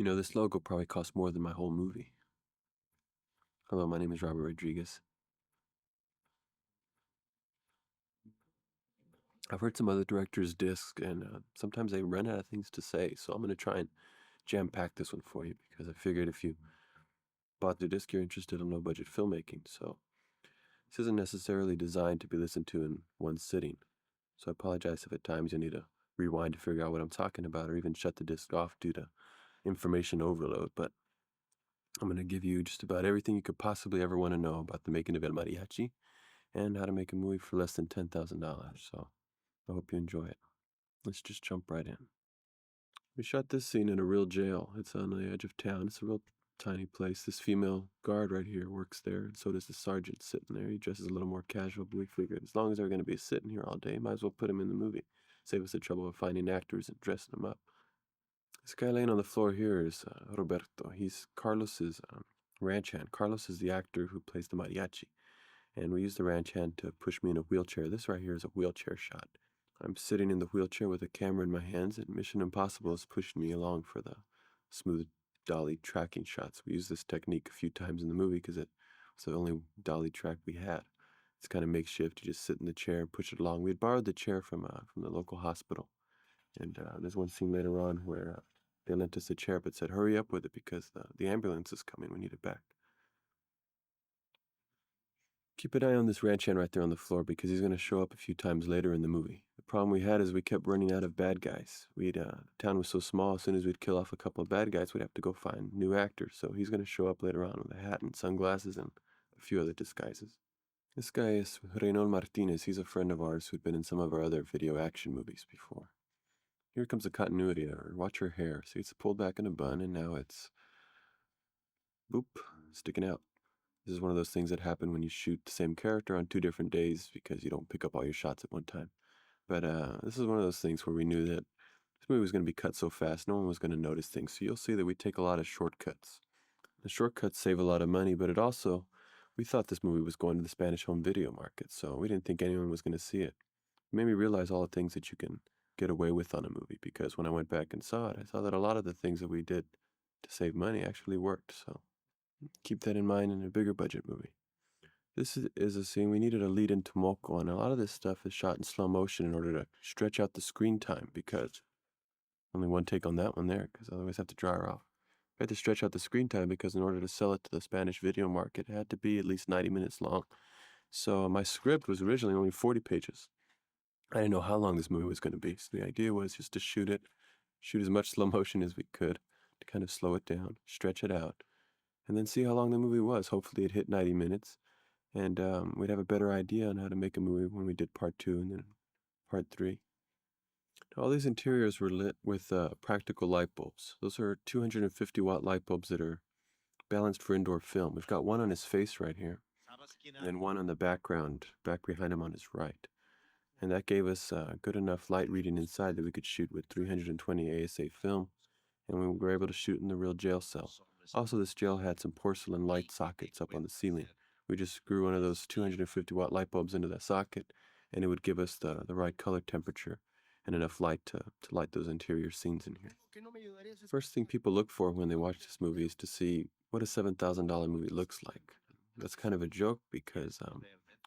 You know, this logo probably cost more than my whole movie. Hello, my name is Robert Rodriguez. I've heard some other directors' discs, and sometimes they run out of things to say, so I'm going to try and jam pack this one for you because I figured if you bought the disc, you're interested in low budget filmmaking. So this isn't necessarily designed to be listened to in one sitting. So I apologize if at times you need to rewind to figure out what I'm talking about or even shut the disc off due to information overload. But I'm going to give you just about everything you could possibly ever want to know about the making of El Mariachi and how to make a movie for less than $10,000. So I hope you enjoy it. Let's just jump right in. We shot this scene in a real jail. It's on the edge of town. It's a real tiny place. This female guard right here works there, and so does the sergeant sitting there. He dresses a little more casual, but we figured as long as they're going to be sitting here all day, might as well put him in the movie. Save us the trouble of finding actors and dressing them up. This guy laying on the floor here is Roberto. He's Carlos's ranch hand. Carlos is the actor who plays the mariachi. And we use the ranch hand to push me in a wheelchair. This right here is a wheelchair shot. I'm sitting in the wheelchair with a camera in my hands, and Mission Impossible is pushing me along for the smooth dolly tracking shots. We used this technique a few times in the movie because it was the only dolly track we had. It's kind of makeshift. You just sit in the chair and push it along. We had borrowed the chair from the local hospital, and there's one scene later on where they lent us a chair but said, "Hurry up with it because the ambulance is coming. We need it back." Keep an eye on this ranch hand right there on the floor because he's going to show up a few times later in the movie. The problem we had is we kept running out of bad guys. The town was so small, as soon as we'd kill off a couple of bad guys, we'd have to go find new actors. So he's going to show up later on with a hat and sunglasses and a few other disguises. This guy is Reynol Martinez. He's a friend of ours who'd been in some of our other video action movies before. Here comes the continuity error. Watch her hair. See, it's pulled back in a bun, and now it's boop, sticking out. This is one of those things that happen when you shoot the same character on 2 different days because you don't pick up all your shots at one time. But this is one of those things where we knew that this movie was going to be cut so fast, no one was going to notice things. So you'll see that we take a lot of shortcuts. The shortcuts save a lot of money, but we thought this movie was going to the Spanish home video market, so we didn't think anyone was going to see it. It made me realize all the things that you can get away with on a movie because when I went back and saw it, I saw that a lot of the things that we did to save money actually worked. So keep that in mind in a bigger budget movie. This is a scene we needed a lead into Moko, and a lot of this stuff is shot in slow motion in order to stretch out the screen time because only one take on that one there because otherwise I have to dry her off. I had to stretch out the screen time because in order to sell it to the Spanish video market, it had to be at least 90 minutes long. So my script was originally only 40 pages. I didn't know how long this movie was going to be, so the idea was just to shoot as much slow motion as we could to kind of slow it down, stretch it out, and then see how long the movie was. Hopefully it hit 90 minutes, and we'd have a better idea on how to make a movie when we did part 2 and then part 3. All these interiors were lit with practical light bulbs. Those are 250-watt light bulbs that are balanced for indoor film. We've got one on his face right here, and then one on the background, back behind him on his right. And that gave us good enough light reading inside that we could shoot with 320 ASA film, and we were able to shoot in the real jail cell. Also, this jail had some porcelain light sockets up on the ceiling. We just screw one of those 250-watt light bulbs into that socket, and it would give us the right color temperature and enough light to light those interior scenes in here. First thing people look for when they watch this movie is to see what a $7,000 movie looks like. That's kind of a joke because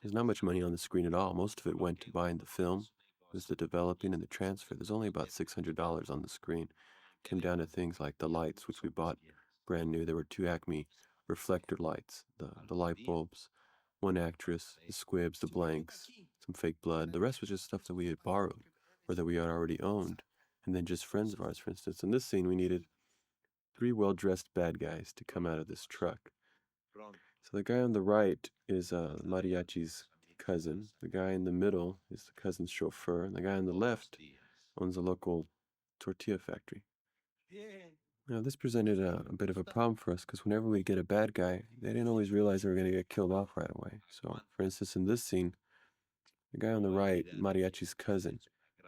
there's not much money on the screen at all. Most of it went to buying the film. There's the developing and the transfer. There's only about $600 on the screen. It came down to things like the lights, which we bought brand new. There were 2 Acme reflector lights, the light bulbs, one actress, the squibs, the blanks, some fake blood. The rest was just stuff that we had borrowed or that we had already owned, and then just friends of ours, for instance. In this scene, we needed 3 well-dressed bad guys to come out of this truck. So the guy on the right is Mariachi's cousin. The guy in the middle is the cousin's chauffeur, and the guy on the left owns a local tortilla factory. Now, this presented a bit of a problem for us because whenever we get a bad guy, they didn't always realize they were going to get killed off right away. So, for instance, in this scene, the guy on the right, Mariachi's cousin,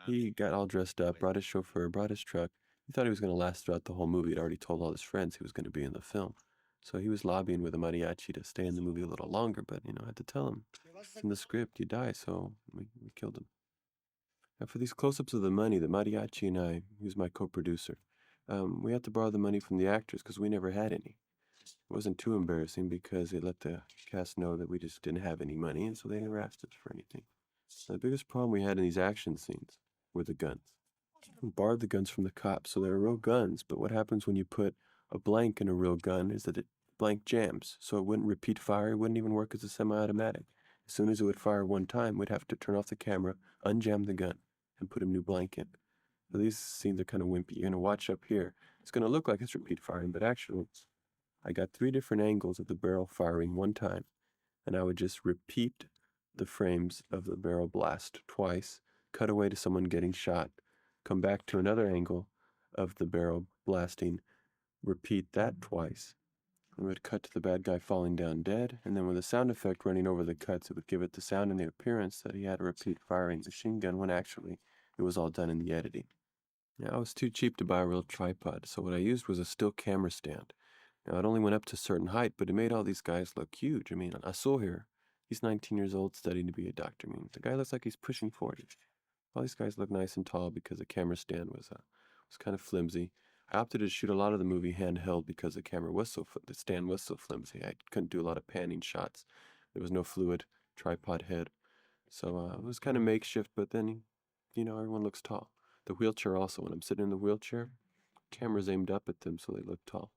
he got all dressed up, brought his chauffeur, brought his truck. He thought he was going to last throughout the whole movie. He'd already told all his friends he was going to be in the film. So he was lobbying with the mariachi to stay in the movie a little longer, but, I had to tell him, it's in the script, you die, so we killed him. Now, for these close-ups of the money, the mariachi and I, he was my co-producer, We had to borrow the money from the actors because we never had any. It wasn't too embarrassing because it let the cast know that we just didn't have any money, and so they never asked us for anything. The biggest problem we had in these action scenes were the guns. We borrowed the guns from the cops, so they were real guns, but what happens when you put a blank in a real gun is that it blank jams, so it wouldn't repeat fire, it wouldn't even work as a semi-automatic. As soon as it would fire one time, we'd have to turn off the camera, unjam the gun, and put a new blank in. So these scenes are kind of wimpy. You're gonna watch up here. It's gonna look like it's repeat firing, but actually, I got 3 different angles of the barrel firing one time, and I would just repeat the frames of the barrel blast twice, cut away to someone getting shot, come back to another angle of the barrel blasting, repeat that twice. It would cut to the bad guy falling down dead, and then with a sound effect running over the cuts, it would give it the sound and the appearance that he had a repeat firing machine gun when actually it was all done in the editing. Now, I was too cheap to buy a real tripod, so what I used was a still camera stand. Now, it only went up to a certain height, but it made all these guys look huge. I mean, Asul here, he's 19 years old studying to be a doctor. I mean, the guy looks like he's pushing 40. All these guys look nice and tall because the camera stand was kind of flimsy. I opted to shoot a lot of the movie handheld because the stand was so flimsy. I couldn't do a lot of panning shots. There was no fluid tripod head, so it was kind of makeshift. But then, everyone looks tall. The wheelchair also. When I'm sitting in the wheelchair, camera's aimed up at them so they look tall.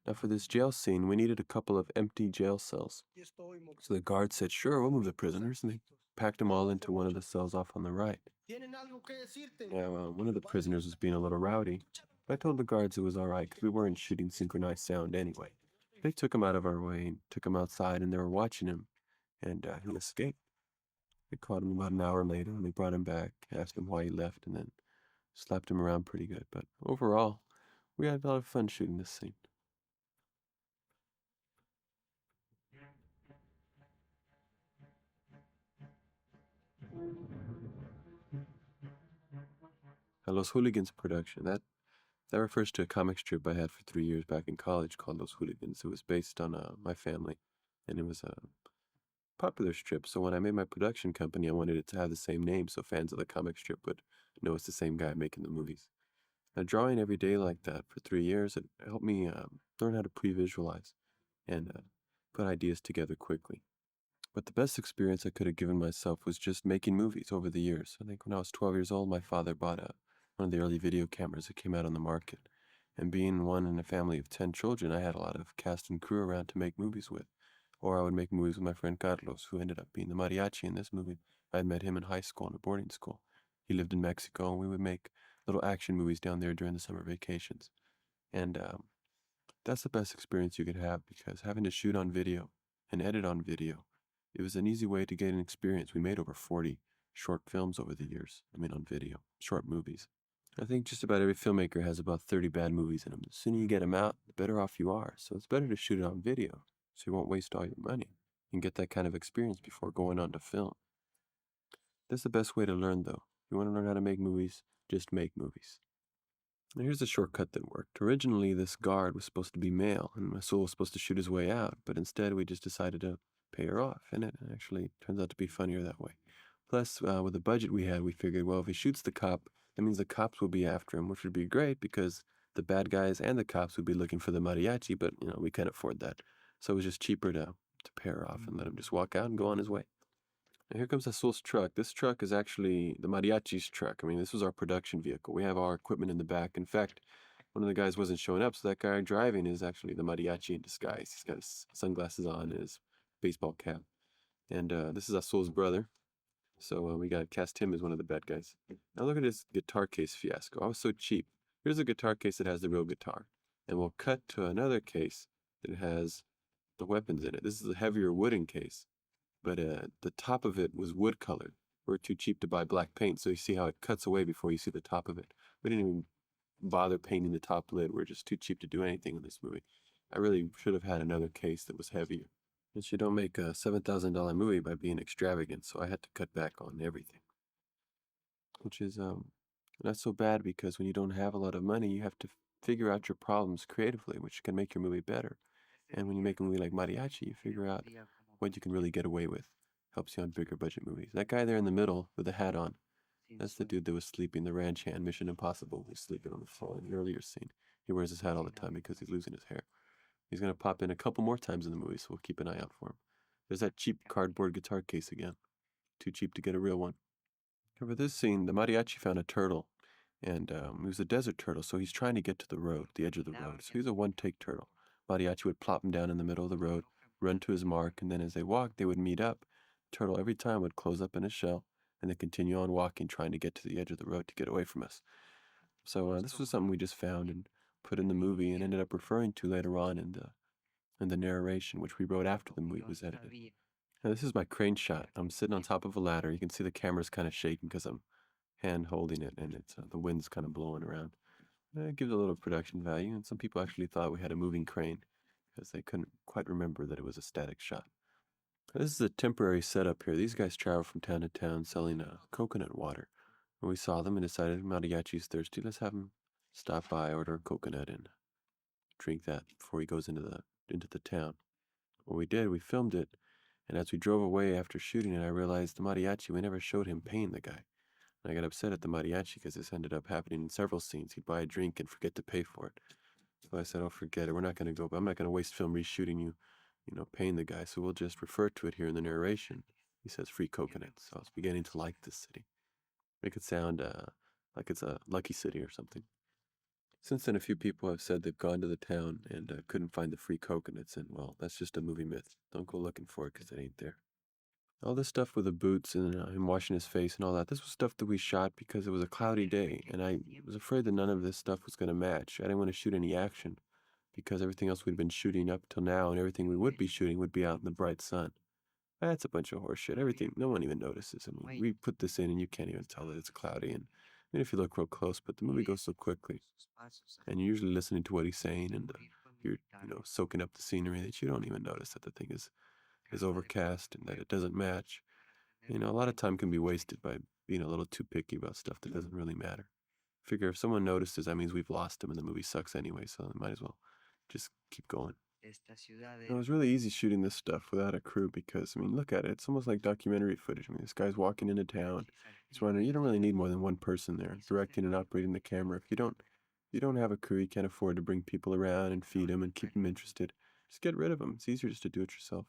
Now, for this jail scene, we needed a couple of empty jail cells. So the guard said, "Sure, we'll move the prisoners," and they packed them all into one of the cells off on the right. Now, one of the prisoners was being a little rowdy, but I told the guards it was all right because we weren't shooting synchronized sound anyway. They took him out of our way and took him outside, and they were watching him, and he escaped. They caught him about an hour later, and they brought him back, asked him why he left, and then slapped him around pretty good. But overall, we had a lot of fun shooting this scene. Los Hooligans production. That refers to a comic strip I had for 3 years back in college called Los Hooligans. It was based on my family, and it was a popular strip. So when I made my production company, I wanted it to have the same name so fans of the comic strip would know it's the same guy making the movies. Now, drawing every day like that for 3 years, it helped me learn how to pre-visualize and put ideas together quickly. But the best experience I could have given myself was just making movies over the years. I think when I was 12 years old, my father bought one of the early video cameras that came out on the market. And being one in a family of 10 children, I had a lot of cast and crew around to make movies with. Or I would make movies with my friend Carlos, who ended up being the Mariachi in this movie. I had met him in high school in a boarding school. He lived in Mexico, and we would make little action movies down there during the summer vacations. And that's the best experience you could have because having to shoot on video and edit on video, it was an easy way to get an experience. We made over 40 short films over the years. I mean, on video, short movies. I think just about every filmmaker has about 30 bad movies in them. The sooner you get them out, the better off you are. So it's better to shoot it on video so you won't waste all your money and get that kind of experience before going on to film. That's the best way to learn, though. If you want to learn how to make movies, just make movies. Now, here's a shortcut that worked. Originally, this guard was supposed to be male, and Masul was supposed to shoot his way out, but instead we just decided to pay her off, and it actually turns out to be funnier that way. Plus, with the budget we had, we figured, well, if he shoots the cop, that means the cops will be after him, which would be great because the bad guys and the cops would be looking for the mariachi, but, we can't afford that. So it was just cheaper to pay her off and let him just walk out and go on his way. Now here comes Azul's truck. This truck is actually the mariachi's truck. I mean, this was our production vehicle. We have our equipment in the back. In fact, one of the guys wasn't showing up, so that guy driving is actually the mariachi in disguise. He's got his sunglasses on and his baseball cap. And this is Azul's brother. So we got to cast him as one of the bad guys. Now look at this guitar case fiasco. I was so cheap. Here's a guitar case that has the real guitar. And we'll cut to another case that has the weapons in it. This is a heavier wooden case, but the top of it was wood colored. We're too cheap to buy black paint, so you see how it cuts away before you see the top of it. We didn't even bother painting the top lid. We're just too cheap to do anything in this movie. I really should have had another case that was heavier. But you don't make a $7,000 movie by being extravagant, so I had to cut back on everything. Which is not so bad because when you don't have a lot of money, you have to figure out your problems creatively, which can make your movie better. And when you make a movie like Mariachi, you figure out what you can really get away with. Helps you on bigger budget movies. That guy there in the middle with the hat on, That's the dude that was sleeping, the ranch hand, Mission Impossible. He's sleeping on the floor in the earlier scene. He wears his hat all the time because he's losing his hair. He's gonna pop in a couple more times in the movie, so we'll keep an eye out for him. There's that cheap cardboard guitar case again. Too cheap to get a real one. For this scene, the mariachi found a turtle, and it was a desert turtle, so he's trying to get to the road, the edge of the road. So he's a one-take turtle. Mariachi would plop him down in the middle of the road, run to his mark, and then as they walked, they would meet up. The turtle every time would close up in his shell, and then continue on walking, trying to get to the edge of the road to get away from us. So this was something we just found and put in the movie, and ended up referring to later on in the narration, which we wrote after the movie was edited. Now, this is my crane shot. I'm sitting on top of a ladder. You can see the camera's kind of shaking because I'm hand holding it, and it's the wind's kind of blowing around. It gives a little production value, and some people actually thought we had a moving crane because they couldn't quite remember that it was a static shot. This is a temporary setup here. These guys travel from town to town selling coconut water. When we saw them and decided Mariachi's thirsty, let's have him stop by, order a coconut, and drink that before he goes into the town. What we did, we filmed it, and as we drove away after shooting it, I realized the mariachi, we never showed him paying the guy. And I got upset at the mariachi because this ended up happening in several scenes. He'd buy a drink and forget to pay for it. So I said, oh, forget it. We're not going to go, but I'm not going to waste film reshooting you, paying the guy. So we'll just refer to it here in the narration. He says free coconuts. So I was beginning to like this city. Make it sound like it's a lucky city or something. Since then, a few people have said they've gone to the town and couldn't find the free coconuts, and well, that's just a movie myth. Don't go looking for it because it ain't there. All this stuff with the boots and him washing his face and all that, this was stuff that we shot because it was a cloudy day, and I was afraid that none of this stuff was going to match. I didn't want to shoot any action because everything else we'd been shooting up till now and everything we would be shooting would be out in the bright sun. That's a bunch of horseshit. Everything, no one even notices. I mean, we put this in and you can't even tell that it's cloudy. And I mean, if you look real close, but the movie goes so quickly, and you're usually listening to what he's saying, and you're, soaking up the scenery that you don't even notice that the thing is overcast and that it doesn't match. A lot of time can be wasted by being a little too picky about stuff that doesn't really matter. Figure if someone notices, that means we've lost him and the movie sucks anyway, so I might as well just keep going. It was really easy shooting this stuff without a crew because, I mean, look at it. It's almost like documentary footage. I mean, this guy's walking into town. He's running. You don't really need more than one person there directing and operating the camera. If you don't have a crew, you can't afford to bring people around and feed them and keep them interested. Just get rid of them. It's easier just to do it yourself.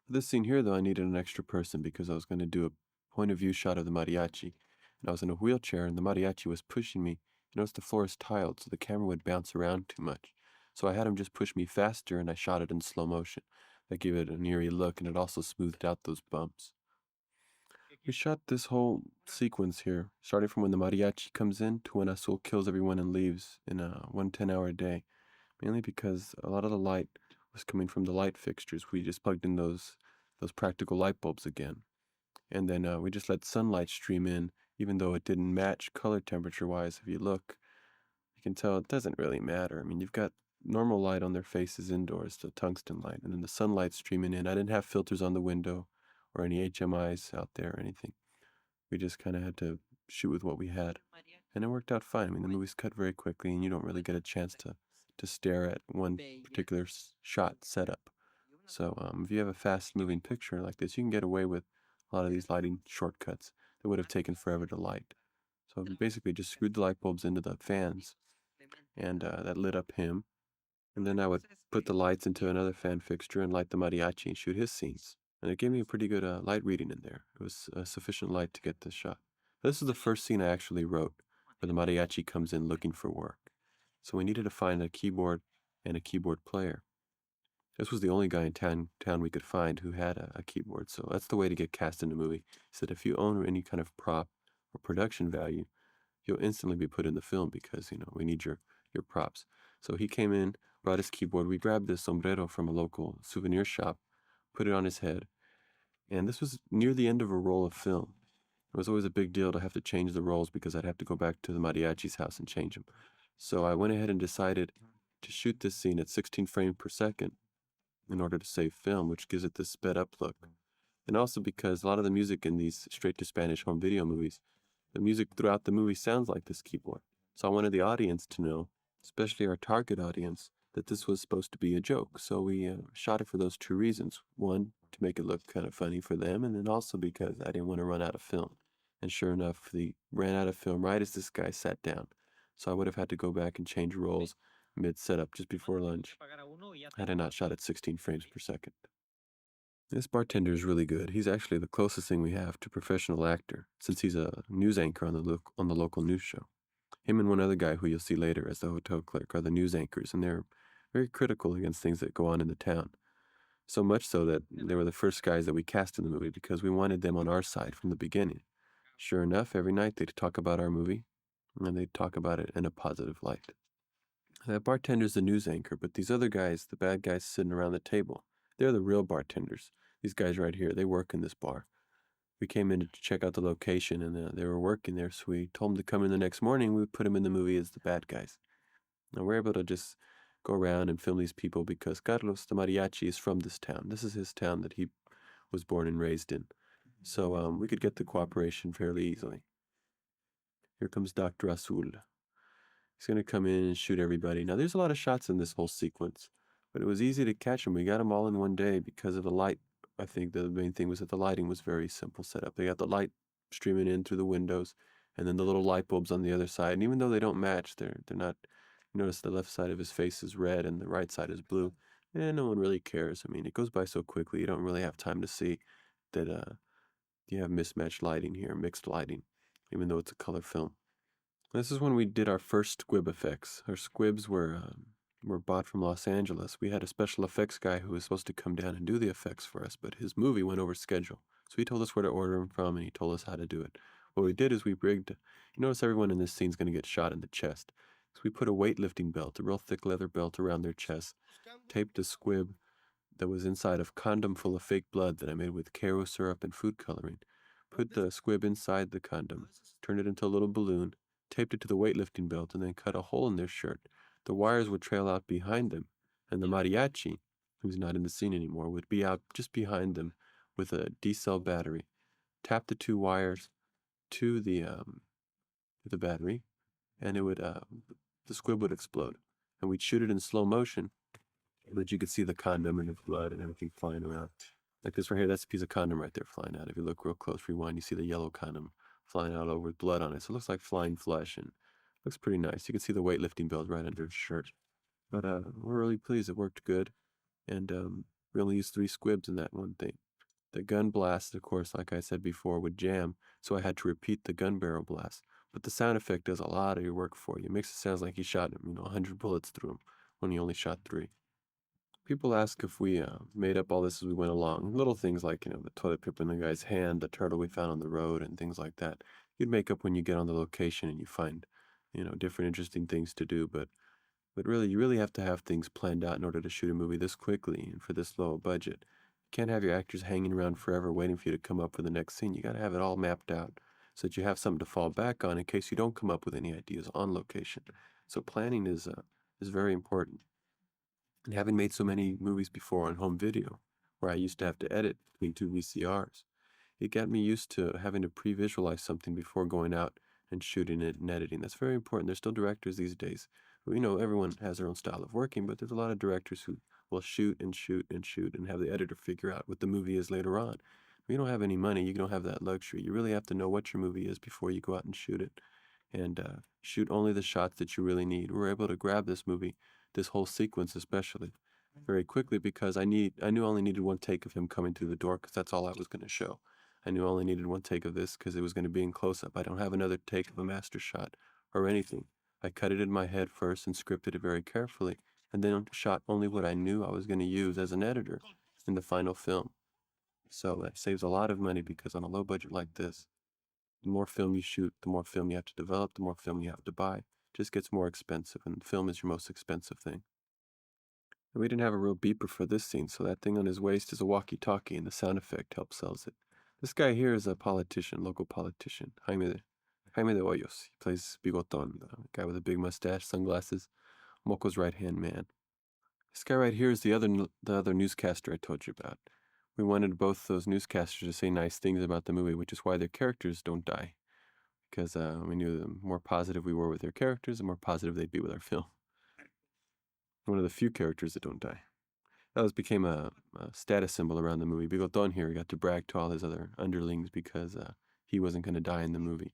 For this scene here, though, I needed an extra person because I was going to do a point of view shot of the mariachi. And I was in a wheelchair and the mariachi was pushing me. You notice the floor is tiled, so the camera would bounce around too much. So I had him just push me faster and I shot it in slow motion. That gave it an eerie look and it also smoothed out those bumps. We shot this whole sequence here, starting from when the mariachi comes in to when Azul kills everyone and leaves in a 1 10-hour day. Mainly because a lot of the light was coming from the light fixtures. We just plugged in those practical light bulbs again. And then we just let sunlight stream in, even though it didn't match color temperature wise. If you look, you can tell it doesn't really matter. I mean, you've got normal light on their faces indoors, the tungsten light, and then the sunlight streaming in. I didn't have filters on the window or any HMIs out there or anything. We just kind of had to shoot with what we had. And it worked out fine. I mean, the movie's cut very quickly, and you don't really get a chance to stare at one particular shot setup. So if you have a fast-moving picture like this, you can get away with a lot of these lighting shortcuts that would have taken forever to light. So we basically just screwed the light bulbs into the fans, and that lit up him. And then I would put the lights into another fan fixture and light the mariachi and shoot his scenes. And it gave me a pretty good light reading in there. It was sufficient light to get this shot. This is the first scene I actually wrote, where the mariachi comes in looking for work. So we needed to find a keyboard and a keyboard player. This was the only guy in town we could find who had a keyboard. So that's the way to get cast in a movie, is that if you own any kind of prop or production value, you'll instantly be put in the film because, we need your props. So he came in, brought his keyboard. We grabbed this sombrero from a local souvenir shop, put it on his head. And this was near the end of a roll of film. It was always a big deal to have to change the rolls because I'd have to go back to the mariachi's house and change them. So I went ahead and decided to shoot this scene at 16 frames per second in order to save film, which gives it this sped up look. And also because a lot of the music in these straight to Spanish home video movies, the music throughout the movie sounds like this keyboard. So I wanted the audience to know, especially our target audience, that this was supposed to be a joke. So we shot it for those two reasons. One, to make it look kind of funny for them, and then also because I didn't want to run out of film. And sure enough, they ran out of film right as this guy sat down. So I would have had to go back and change roles mid setup just before lunch had I not shot at 16 frames per second. This bartender is really good. He's actually the closest thing we have to professional actor, since he's a news anchor on on the local news show. Him and one other guy who you'll see later as the hotel clerk are the news anchors, and they're very critical against things that go on in the town. So much so that they were the first guys that we cast in the movie because we wanted them on our side from the beginning. Sure enough, every night they'd talk about our movie, and they'd talk about it in a positive light. That bartender's the news anchor, but these other guys, the bad guys sitting around the table, they're the real bartenders. These guys right here, they work in this bar. We came in to check out the location, and they were working there, so we told them to come in the next morning. We put them in the movie as the bad guys. Now we're able to just go around and film these people because Carlos the Mariachi is from this town. This is his town that he was born and raised in. So we could get the cooperation fairly easily. Here comes Dr. Azul. He's going to come in and shoot everybody. Now, there's a lot of shots in this whole sequence, but it was easy to catch them. We got them all in one day because of the light. I think the main thing was that the lighting was very simple setup. They got the light streaming in through the windows and then the little light bulbs on the other side. And even though they don't match, they're not. You notice the left side of his face is red and the right side is blue. And no one really cares. I mean, it goes by so quickly, you don't really have time to see that you have mismatched lighting here, mixed lighting, even though it's a color film. This is when we did our first squib effects. Our squibs were bought from Los Angeles. We had a special effects guy who was supposed to come down and do the effects for us, but his movie went over schedule. So he told us where to order them from, and he told us how to do it. What we did is we rigged. You notice everyone in this scene is going to get shot in the chest. So we put a weightlifting belt, a real thick leather belt around their chest, taped a squib that was inside of condom full of fake blood that I made with Caro syrup and food coloring. Put the squib inside the condom, turned it into a little balloon, taped it to the weightlifting belt, and then cut a hole in their shirt. The wires would trail out behind them, and the mariachi, who's not in the scene anymore, would be out just behind them with a D-cell battery. Tap the two wires to the battery, and it would the squib would explode, and we'd shoot it in slow motion, but you could see the condom and the blood and everything flying around. Like this right here, that's a piece of condom right there flying out. If you look real close, rewind, you see the yellow condom flying out over with blood on it. So it looks like flying flesh and looks pretty nice. You can see the weightlifting belt right under his shirt. But we're really pleased. It worked good. And we only used 3 squibs in that one thing. The gun blast, of course, like I said before, would jam, so I had to repeat the gun barrel blast. But the sound effect does a lot of your work for you. It makes it sound like he shot 100 bullets through him when he only shot 3. People ask if we made up all this as we went along. Little things like, the toilet paper in the guy's hand, the turtle we found on the road, and things like that. You'd make up when you get on the location and you find, different interesting things to do. But really, you really have to have things planned out in order to shoot a movie this quickly and for this low a budget. You can't have your actors hanging around forever waiting for you to come up with the next scene. You got to have it all mapped out so that you have something to fall back on in case you don't come up with any ideas on location. So planning is very important. And having made so many movies before on home video, where I used to have to edit between 2 VCRs, it got me used to having to pre-visualize something before going out and shooting it and editing. That's very important. There's still directors these days who, everyone has their own style of working, but there's a lot of directors who will shoot and shoot and shoot and have the editor figure out what the movie is later on. If you don't have any money, you don't have that luxury. You really have to know what your movie is before you go out and shoot it. And shoot only the shots that you really need. We were able to grab this movie, this whole sequence especially, very quickly because I knew I only needed one take of him coming through the door because that's all I was going to show. I knew I only needed one take of this because it was going to be in close-up. I don't have another take of a master shot or anything. I cut it in my head first and scripted it very carefully, and then shot only what I knew I was going to use as an editor in the final film. So that saves a lot of money because on a low budget like this, the more film you shoot, the more film you have to develop, the more film you have to buy. It just gets more expensive, and film is your most expensive thing. And we didn't have a real beeper for this scene, so that thing on his waist is a walkie-talkie, and the sound effect helps sells it. This guy here is a politician, local politician, Jaime de Hoyos. He plays Bigoton, the guy with a big mustache, sunglasses, Moco's right-hand man. This guy right here is the other newscaster I told you about. We wanted both those newscasters to say nice things about the movie, which is why their characters don't die. Because we knew the more positive we were with their characters, the more positive they'd be with our film. One of the few characters that don't die. That became a status symbol around the movie. Bigoton here got to brag to all his other underlings because he wasn't going to die in the movie.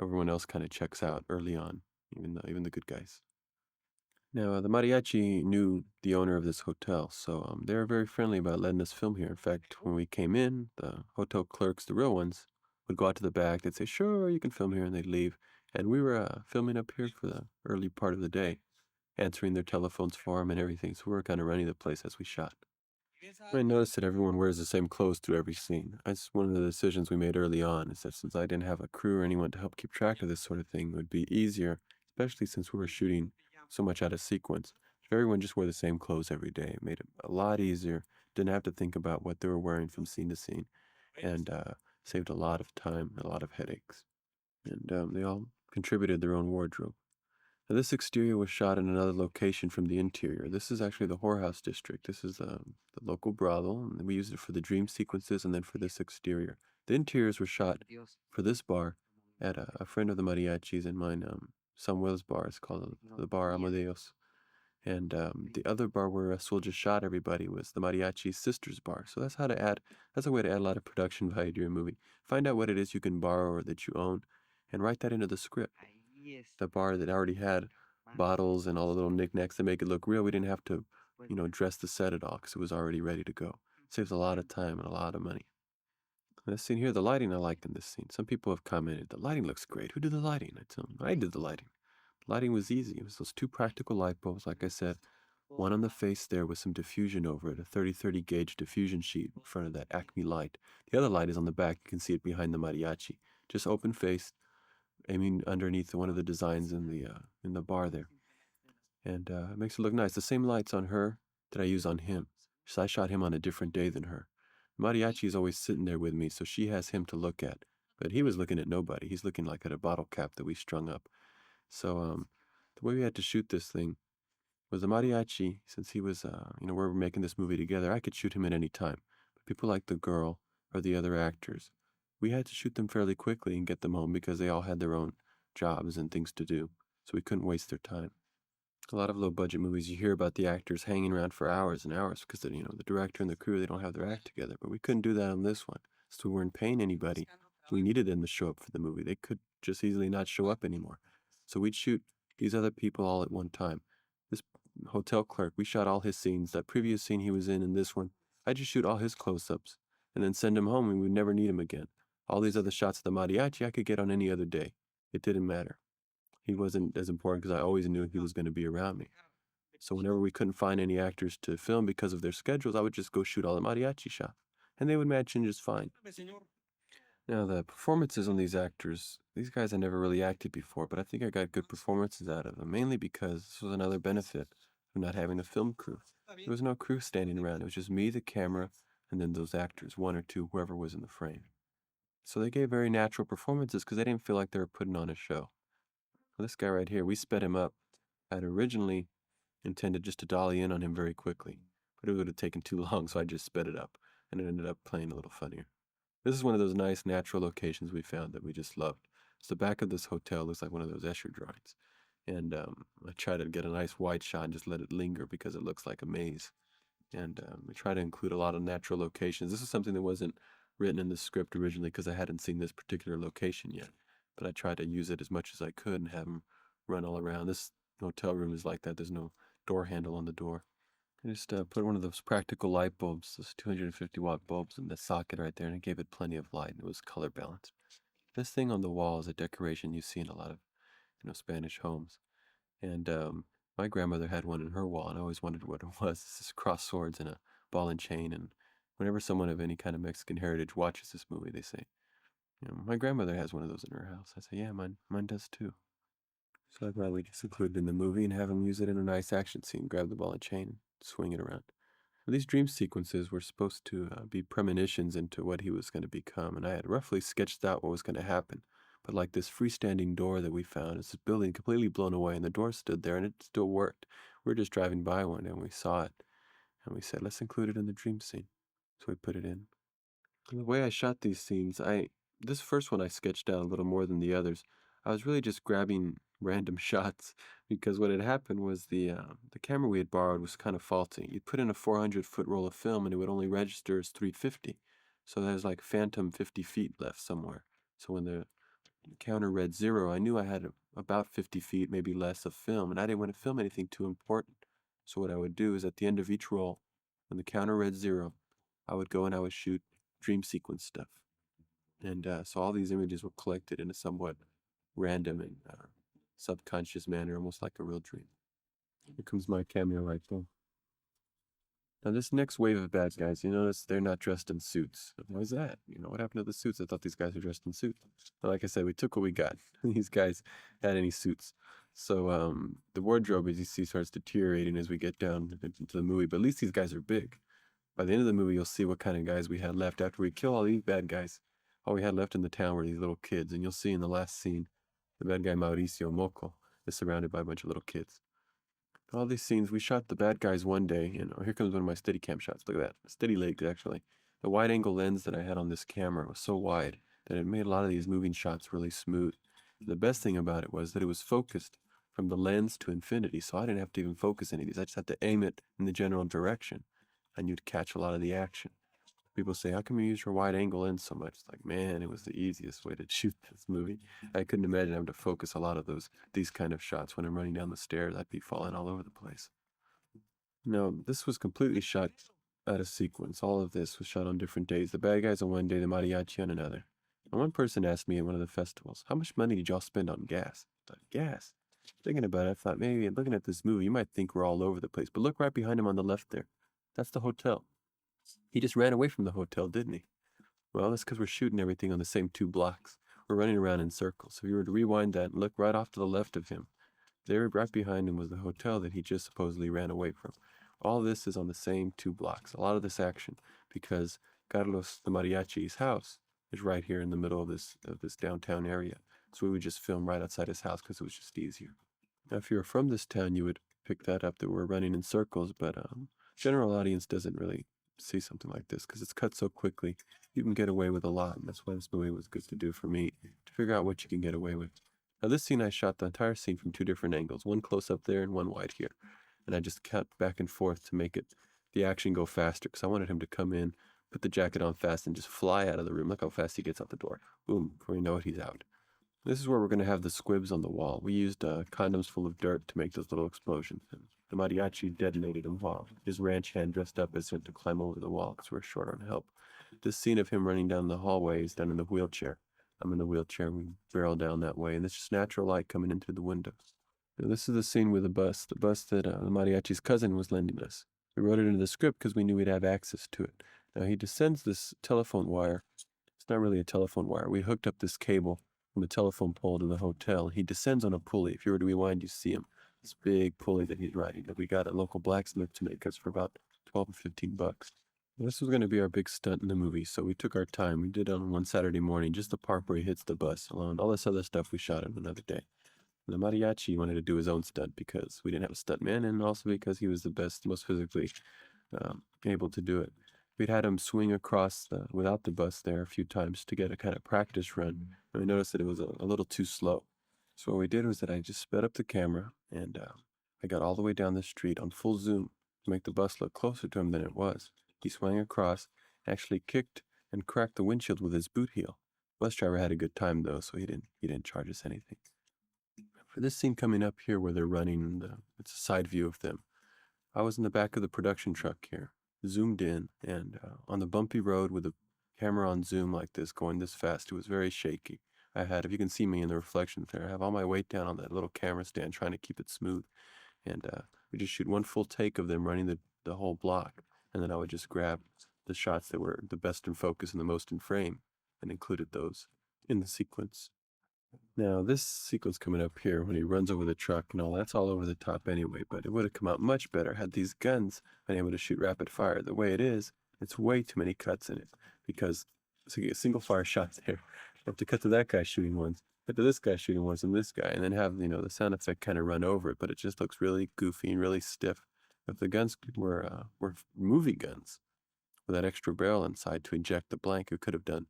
Everyone else kind of checks out early on, even the good guys. Now, the mariachi knew the owner of this hotel, so they were very friendly about letting us film here. In fact, when we came in, the hotel clerks, the real ones, would go out to the back. They'd say, "Sure, you can film here," and they'd leave. And we were filming up here for the early part of the day, answering their telephones for them and everything. So we were kind of running the place as we shot. I noticed that everyone wears the same clothes through every scene. That's one of the decisions we made early on, is that since I didn't have a crew or anyone to help keep track of this sort of thing, it would be easier, especially since we were shooting so much out of sequence. If everyone just wore the same clothes every day, it made it a lot easier. Didn't have to think about what they were wearing from scene to scene, and saved a lot of time, a lot of headaches. And they all contributed their own wardrobe. Now, this exterior was shot in another location from the interior. This is actually the whorehouse district. This is the local brothel, and we used it for the dream sequences and then for this exterior. The interiors were shot for this bar at a friend of the mariachis and mine, Samuel's bar. It's called the Bar Amadeus. And the other bar where Sul just shot everybody was the mariachi's sister's bar. So that's a way to add a lot of production value to your movie. Find out what it is you can borrow or that you own, and write that into the script. The bar that already had bottles and all the little knickknacks to make it look real. We didn't have to, dress the set at all because it was already ready to go. Saves a lot of time and a lot of money. This scene here, the lighting I liked in this scene. Some people have commented, the lighting looks great. Who did the lighting? I tell them, I did the lighting. Lighting was easy. It was those two practical light bulbs, like I said. One on the face there with some diffusion over it, a 30-30 gauge diffusion sheet in front of that Acme light. The other light is on the back. You can see it behind the mariachi. Just open faced, aiming underneath one of the designs in the bar there, and it makes it look nice. The same lights on her that I use on him. So I shot him on a different day than her. Mariachi is always sitting there with me, so she has him to look at, but he was looking at nobody. He's looking like at a bottle cap that we strung up. So the way we had to shoot this thing was the mariachi. Since he was, we're making this movie together, I could shoot him at any time. But people like the girl or the other actors, we had to shoot them fairly quickly and get them home because they all had their own jobs and things to do. So we couldn't waste their time. A lot of low budget movies, you hear about the actors hanging around for hours and hours because the director and the crew, they don't have their act together. But we couldn't do that on this one. So we weren't paying anybody. We needed them to show up for the movie. They could just easily not show up anymore. So we'd shoot these other people all at one time. This hotel clerk, we shot all his scenes. That previous scene he was in and this one, I just shoot all his close-ups and then send him home and we'd never need him again. All these other shots of the mariachi I could get on any other day. It didn't matter. He wasn't as important because I always knew he was going to be around me. So whenever we couldn't find any actors to film because of their schedules, I would just go shoot all the mariachi shots, and they would match in just fine. Now, the performances on these actors, these guys I never really acted before, but I think I got good performances out of them, mainly because this was another benefit of not having a film crew. There was no crew standing around. It was just me, the camera, and then those actors, one or two, whoever was in the frame. So they gave very natural performances because they didn't feel like they were putting on a show. Well, this guy right here, we sped him up. I'd originally intended just to dolly in on him very quickly, but it would have taken too long, so I just sped it up, and it ended up playing a little funnier. This is one of those nice natural locations we found that we just loved. So the back of this hotel looks like one of those Escher drawings, and I try to get a nice wide shot and just let it linger because it looks like a maze. And we try to include a lot of natural locations. This is something that wasn't written in the script originally because I hadn't seen this particular location yet, but I tried to use it as much as I could and have them run all around. This hotel room is like that. There's no door handle on the door. I just put one of those practical light bulbs, those 250-watt bulbs, in the socket right there, and it gave it plenty of light, and it was color balanced. This thing on the wall is a decoration you see in a lot of, Spanish homes. And my grandmother had one in her wall, and I always wondered what it was. It's this cross swords and a ball and chain. And whenever someone of any kind of Mexican heritage watches this movie, they say, my grandmother has one of those in her house. I say, yeah, mine does too. So I'd rather just include it in the movie and have him use it in a nice action scene, grab the ball and chain, and swing it around. Well, these dream sequences were supposed to be premonitions into what he was going to become, and I had roughly sketched out what was going to happen. But like this freestanding door that we found, it's this building completely blown away, and the door stood there, and it still worked. We were just driving by one, and we saw it, and we said, let's include it in the dream scene. So we put it in. And the way I shot these scenes, this first one I sketched out a little more than the others. I was really just grabbing random shots because what had happened was the camera we had borrowed was kind of faulty. You'd put in a 400-foot roll of film and it would only register as 350. So there's like phantom 50 feet left somewhere. So when the counter read 0, I knew I had about 50 feet, maybe less, of film, and I didn't want to film anything too important. So what I would do is at the end of each roll, when the counter read 0, I would go and I would shoot dream sequence stuff. And so all these images were collected in a somewhat random and subconscious manner, almost like a real dream. Here comes my cameo right there. Now this next wave of bad guys, you notice they're not dressed in suits. Why is that? What happened to the suits? I thought these guys were dressed in suits. But like I said, we took what we got. These guys had any suits. So the wardrobe, as you see, starts deteriorating as we get down into the movie. But at least these guys are big. By the end of the movie, you'll see what kind of guys we had left. After we kill all these bad guys, all we had left in the town were these little kids. And you'll see in the last scene, the bad guy Mauricio Moco is surrounded by a bunch of little kids. All these scenes, we shot the bad guys one day, and here comes one of my Steadicam shots. Look at that. Steady legged, actually. The wide angle lens that I had on this camera was so wide that it made a lot of these moving shots really smooth. The best thing about it was that it was focused from the lens to infinity, so I didn't have to even focus any of these. I just had to aim it in the general direction, and you'd catch a lot of the action. People say, how come you use your wide angle lens so much? It's like, man, it was the easiest way to shoot this movie. I couldn't imagine having to focus a lot of these kind of shots. When I'm running down the stairs, I'd be falling all over the place. No, this was completely shot out of sequence. All of this was shot on different days. The bad guys on one day, the Mariachi on another. And one person asked me at one of the festivals, how much money did y'all spend on gas? I thought, gas? Thinking about it, I thought, maybe looking at this movie, you might think we're all over the place. But look right behind him on the left there. That's the hotel. He just ran away from the hotel, didn't he? Well, that's because we're shooting everything on the same 2 blocks. We're running around in circles. If you were to rewind that and look right off to the left of him, there right behind him was the hotel that he just supposedly ran away from. All this is on the same 2 blocks. A lot of this action, because Carlos the Mariachi's house is right here in the middle of this downtown area. So we would just film right outside his house because it was just easier. Now, if you were from this town, you would pick that up that we're running in circles, but general audience doesn't really see something like this because it's cut so quickly. You can get away with a lot, and that's why this movie was good to do for me, to figure out what you can get away with. Now this scene, I shot the entire scene from 2 different angles, one close up there and one wide here, and I just cut back and forth to make the action go faster, because I wanted him to come in, put the jacket on fast, and just fly out of the room. Look how fast he gets out the door. Boom, before you know it, he's out. This is where we're going to have the squibs on the wall. We used condoms full of dirt to make those little explosions. And the mariachi detonated them while his ranch hand dressed up as him to climb over the wall because we're short on help. This scene of him running down the hallway is done in the wheelchair. I'm in the wheelchair. We barrel down that way, and it's just natural light coming in through the windows. Now, this is the scene with the bus that the mariachi's cousin was lending us. We wrote it into the script because we knew we'd have access to it. Now, he descends this telephone wire. It's not really a telephone wire. We hooked up this cable from the telephone pole to the hotel. He descends on a pulley. If you were to rewind, you see him. This big pulley that he's riding that we got a local blacksmith to make us for about 12 or 15 bucks. This was going to be our big stunt in the movie, so we took our time. We did it on one Saturday morning, just the part where he hits the bus alone. All this other stuff we shot on another day. The mariachi wanted to do his own stunt because we didn't have a stuntman, and also because he was the best, most physically able to do it. We'd had him swing across without the bus there a few times to get a kind of practice run, and we noticed that it was a little too slow. So what we did was that I just sped up the camera, and I got all the way down the street on full zoom to make the bus look closer to him than it was. He swung across, actually kicked and cracked the windshield with his boot heel. Bus driver had a good time though, so he didn't charge us anything. For this scene coming up here where they're running, it's a side view of them. I was in the back of the production truck here, zoomed in, and on the bumpy road with the camera on zoom like this, going this fast, it was very shaky. If you can see me in the reflections there, I have all my weight down on that little camera stand trying to keep it smooth. And we just shoot one full take of them running the whole block, and then I would just grab the shots that were the best in focus and the most in frame, and included those in the sequence. Now, this sequence coming up here, when he runs over the truck and all, that's all over the top anyway, but it would have come out much better had these guns been able to shoot rapid fire. The way it is, it's way too many cuts in it, because so you get single fire shots there. You have to cut to that guy shooting ones, cut to this guy shooting ones, and this guy, and then have, the sound effect kind of run over it, but it just looks really goofy and really stiff. If the guns were movie guns with that extra barrel inside to eject the blank, it could have done,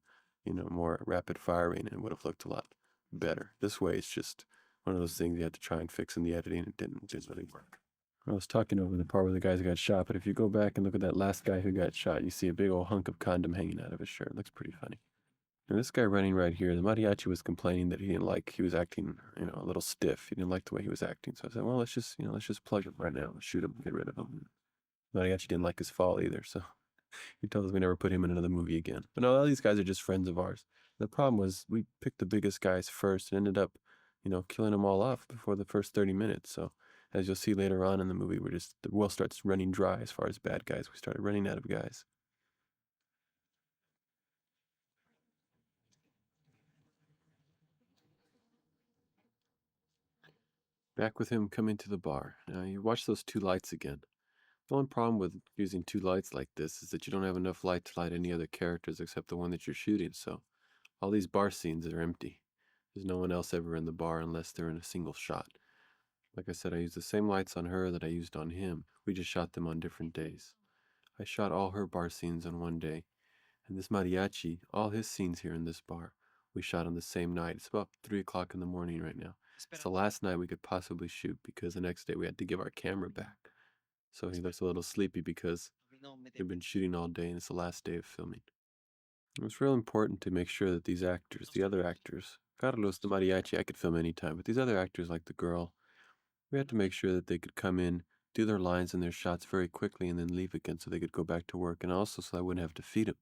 more rapid firing, and it would have looked a lot better. This way, it's just one of those things you had to try and fix in the editing. It didn't really work. I was talking over the part where the guys who got shot, but if you go back and look at that last guy who got shot, you see a big old hunk of condom hanging out of his shirt. It looks pretty funny. And this guy running right here, the mariachi was complaining that he was acting, a little stiff. He didn't like the way he was acting. So I said, well, let's just plug him right now. Let's shoot him, get rid of him. Mariachi didn't like his fall either. So he told us we never put him in another movie again. But no, all these guys are just friends of ours. The problem was we picked the biggest guys first and ended up, killing them all off before the first 30 minutes. So as you'll see later on in the movie, the well starts running dry as far as bad guys. We started running out of guys. Back with him coming to the bar. Now you watch those two lights again. The one problem with using two lights like this is that you don't have enough light to light any other characters except the one that you're shooting, so all these bar scenes are empty. There's no one else ever in the bar unless they're in a single shot. Like I said, I used the same lights on her that I used on him. We just shot them on different days. I shot all her bar scenes on one day, and this mariachi, all his scenes here in this bar, we shot on the same night. It's about 3 o'clock in the morning right now. It's the last night we could possibly shoot because the next day we had to give our camera back. So he looks a little sleepy because we've been shooting all day and it's the last day of filming. It was real important to make sure that these actors, the other actors, Carlos the mariachi, I could film anytime, but these other actors like the girl, we had to make sure that they could come in, do their lines and their shots very quickly and then leave again so they could go back to work, and also so I wouldn't have to feed them.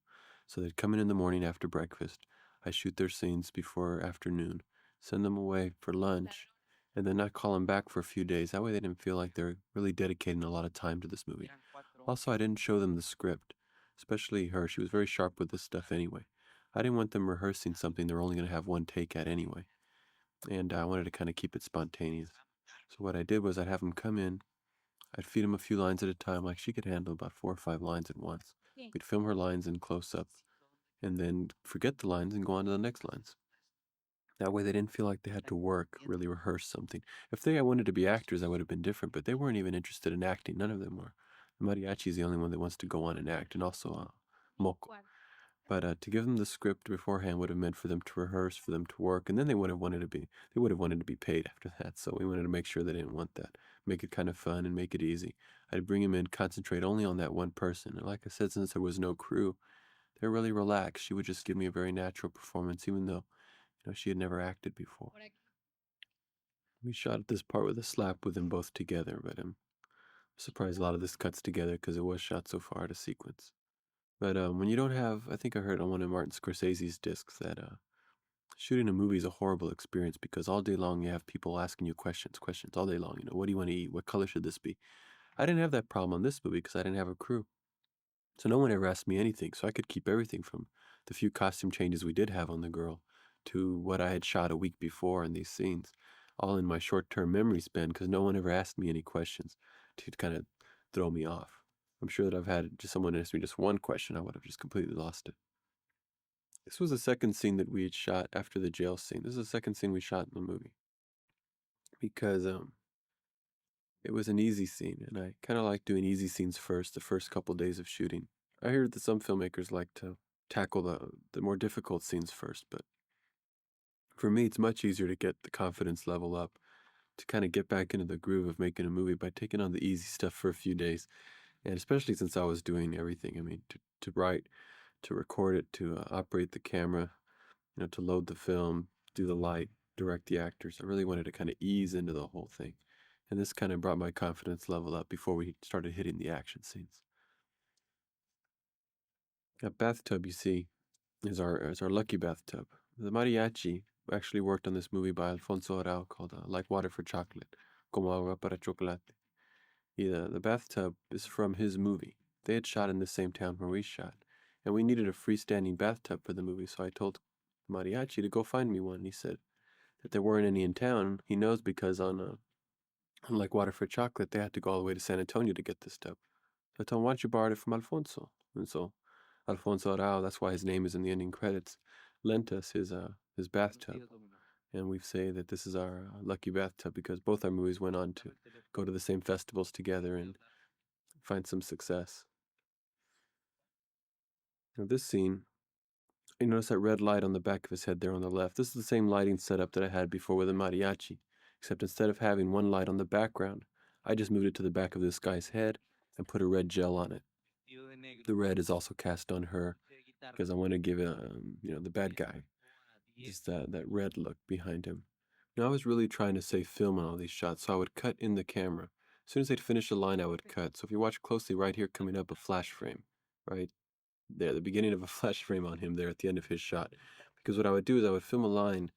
So they'd come in the morning after breakfast. I shoot their scenes before afternoon, send them away for lunch, and then not call them back for a few days. That way they didn't feel like they're really dedicating a lot of time to this movie. Also, I didn't show them the script, especially her. She was very sharp with this stuff anyway. I didn't want them rehearsing something they're only going to have one take at anyway, and I wanted to kind of keep it spontaneous. So what I did was I'd have them come in, I'd feed them a few lines at a time, like she could handle about 4 or 5 lines at once. We'd film her lines in close up, and then forget the lines and go on to the next lines. That way they didn't feel like they had to work, really rehearse something. If they wanted to be actors, that would have been different, but they weren't even interested in acting. None of them were. The mariachi is the only one that wants to go on and act, and also Moco. But to give them the script beforehand would have meant for them to rehearse, for them to work, and then they would have wanted to be paid after that. So we wanted to make sure they didn't want that. Make it kind of fun and make it easy. I'd bring them in, concentrate only on that one person. And like I said, since there was no crew, they're really relaxed. She would just give me a very natural performance, even though she had never acted before. We shot this part with a slap with them both together, but I'm surprised a lot of this cuts together because it was shot so far out of sequence. But when you don't have, I think I heard on one of Martin Scorsese's discs that shooting a movie is a horrible experience because all day long you have people asking you questions all day long. What do you want to eat? What color should this be? I didn't have that problem on this movie because I didn't have a crew. So no one ever asked me anything, so I could keep everything from the few costume changes we did have on the girl to what I had shot a week before in these scenes, all in my short-term memory span because no one ever asked me any questions to kind of throw me off. I'm sure that I've had just someone ask me just one question, I would have just completely lost it. This was the second scene that we had shot after the jail scene. This is the second scene we shot in the movie because it was an easy scene, and I kind of like doing easy scenes first, the first couple days of shooting. I heard that some filmmakers like to tackle the more difficult scenes first, but for me, it's much easier to get the confidence level up, to kind of get back into the groove of making a movie by taking on the easy stuff for a few days. And especially since I was doing everything, I mean, to write, to record it, to operate the camera, to load the film, do the light, direct the actors. I really wanted to kind of ease into the whole thing. And this kind of brought my confidence level up before we started hitting the action scenes. That bathtub you see is our lucky bathtub. The mariachi actually worked on this movie by Alfonso Arau called Like Water for Chocolate, Como Agua para Chocolate. The bathtub is from his movie. They had shot in the same town where we shot, and we needed a freestanding bathtub for the movie, so I told Mariachi to go find me one. He said that there weren't any in town. He knows because on Like Water for Chocolate, they had to go all the way to San Antonio to get this tub. So I told him, why don't you borrow it from Alfonso? And so Alfonso Arau, that's why his name is in the ending credits, lent us his bathtub. And we say that this is our lucky bathtub because both our movies went on to go to the same festivals together and find some success. Now this scene, you notice that red light on the back of his head there on the left. This is the same lighting setup that I had before with the mariachi, except instead of having one light on the background, I just moved it to the back of this guy's head and put a red gel on it. The red is also cast on her, because I want to give the bad guy just that red look behind him. Now I was really trying to save film on all these shots, so I would cut in the camera. As soon as they'd finish the line, I would cut. So if you watch closely, right here coming up, a flash frame, right there, the beginning of a flash frame on him there at the end of his shot. Because what I would do is I would film a line,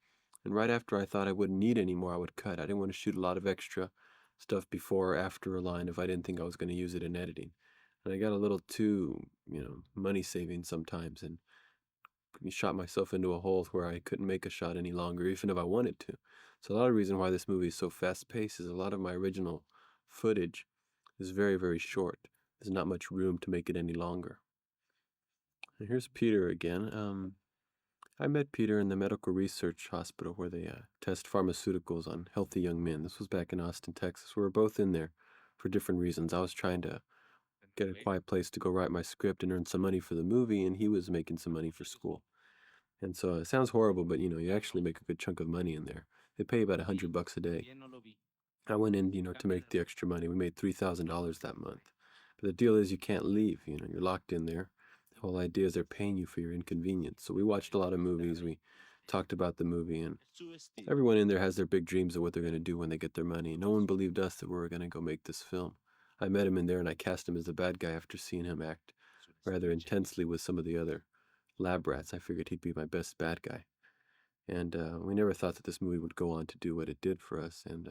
and right after I thought I wouldn't need any more, I would cut. I didn't want to shoot a lot of extra stuff before or after a line if I didn't think I was going to use it in editing. And I got a little too, money saving sometimes, and shot myself into a hole where I couldn't make a shot any longer, even if I wanted to. So a lot of reason why this movie is so fast paced is a lot of my original footage is very, very short. There's not much room to make it any longer. And here's Peter again. I met Peter in the medical research hospital where they test pharmaceuticals on healthy young men. This was back in Austin, Texas. We were both in there for different reasons. I was trying to get a quiet place to go write my script and earn some money for the movie, and he was making some money for school. And so it sounds horrible, but you actually make a good chunk of money in there. They pay about $100 a day. I went in, to make the extra money. We made $3,000 that month. But the deal is you can't leave, you're locked in there. The whole idea is they're paying you for your inconvenience. So we watched a lot of movies. We talked about the movie, and everyone in there has their big dreams of what they're going to do when they get their money. No one believed us that we were going to go make this film. I met him in there and I cast him as the bad guy after seeing him act rather intensely with some of the other lab rats. I figured he'd be my best bad guy. And we never thought that this movie would go on to do what it did for us. And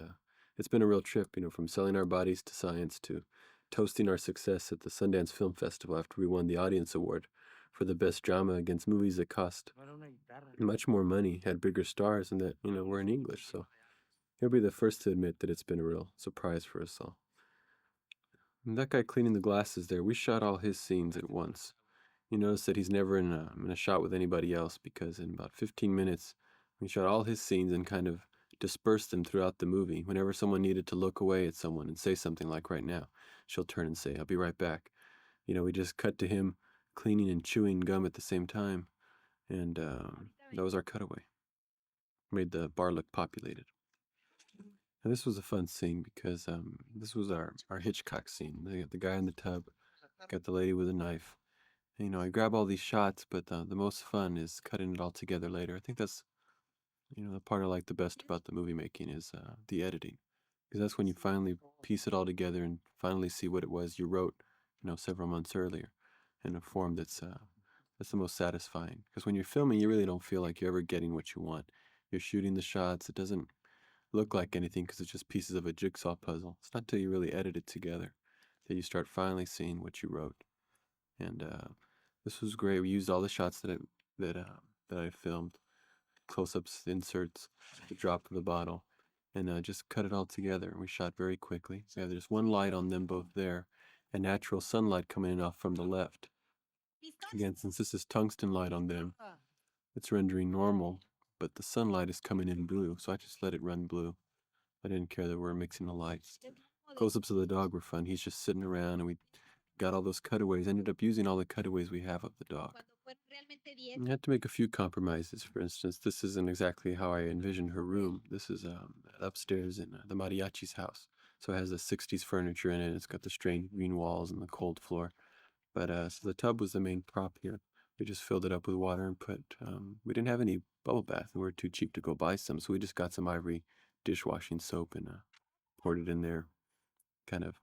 it's been a real trip, from selling our bodies to science to toasting our success at the Sundance Film Festival after we won the Audience Award for the best drama against movies that cost much more money, had bigger stars, and that, were in English. So he'll be the first to admit that it's been a real surprise for us all. And that guy cleaning the glasses there, we shot all his scenes at once. You notice that he's never in a shot with anybody else because in about 15 minutes, we shot all his scenes and kind of dispersed them throughout the movie. Whenever someone needed to look away at someone and say something like right now, she'll turn and say, "I'll be right back." We just cut to him cleaning and chewing gum at the same time, and that was our cutaway. Made the bar look populated. And this was a fun scene because this was our Hitchcock scene. The guy in the tub, got the lady with a knife. I grab all these shots, but the most fun is cutting it all together later. I think that's, the part I like the best about the movie making is the editing. Because that's when you finally piece it all together and finally see what it was you wrote, several months earlier in a form that's the most satisfying. Because when you're filming, you really don't feel like you're ever getting what you want. You're shooting the shots. It doesn't look like anything because it's just pieces of a jigsaw puzzle. It's not until you really edit it together that you start finally seeing what you wrote. And this was great. We used all the shots that I filmed, close-ups, inserts, the drop of the bottle, and just cut it all together. We shot very quickly. So there's one light on them both there, and natural sunlight coming in off from the left. Again, since this is tungsten light on them, it's rendering normal, but the sunlight is coming in blue, so I just let it run blue. I didn't care that we were mixing the lights. Close-ups of the dog were fun. He's just sitting around, and we got all those cutaways, ended up using all the cutaways we have of the dog. I had to make a few compromises. For instance, this isn't exactly how I envisioned her room. This is upstairs in the Mariachi's house. So it has the 60s furniture in it. It's got the strange green walls and the cold floor. But so the tub was the main prop here. We just filled it up with water and we didn't have any bubble bath, and we were too cheap to go buy some. So we just got some Ivory dishwashing soap and poured it in there. Kind of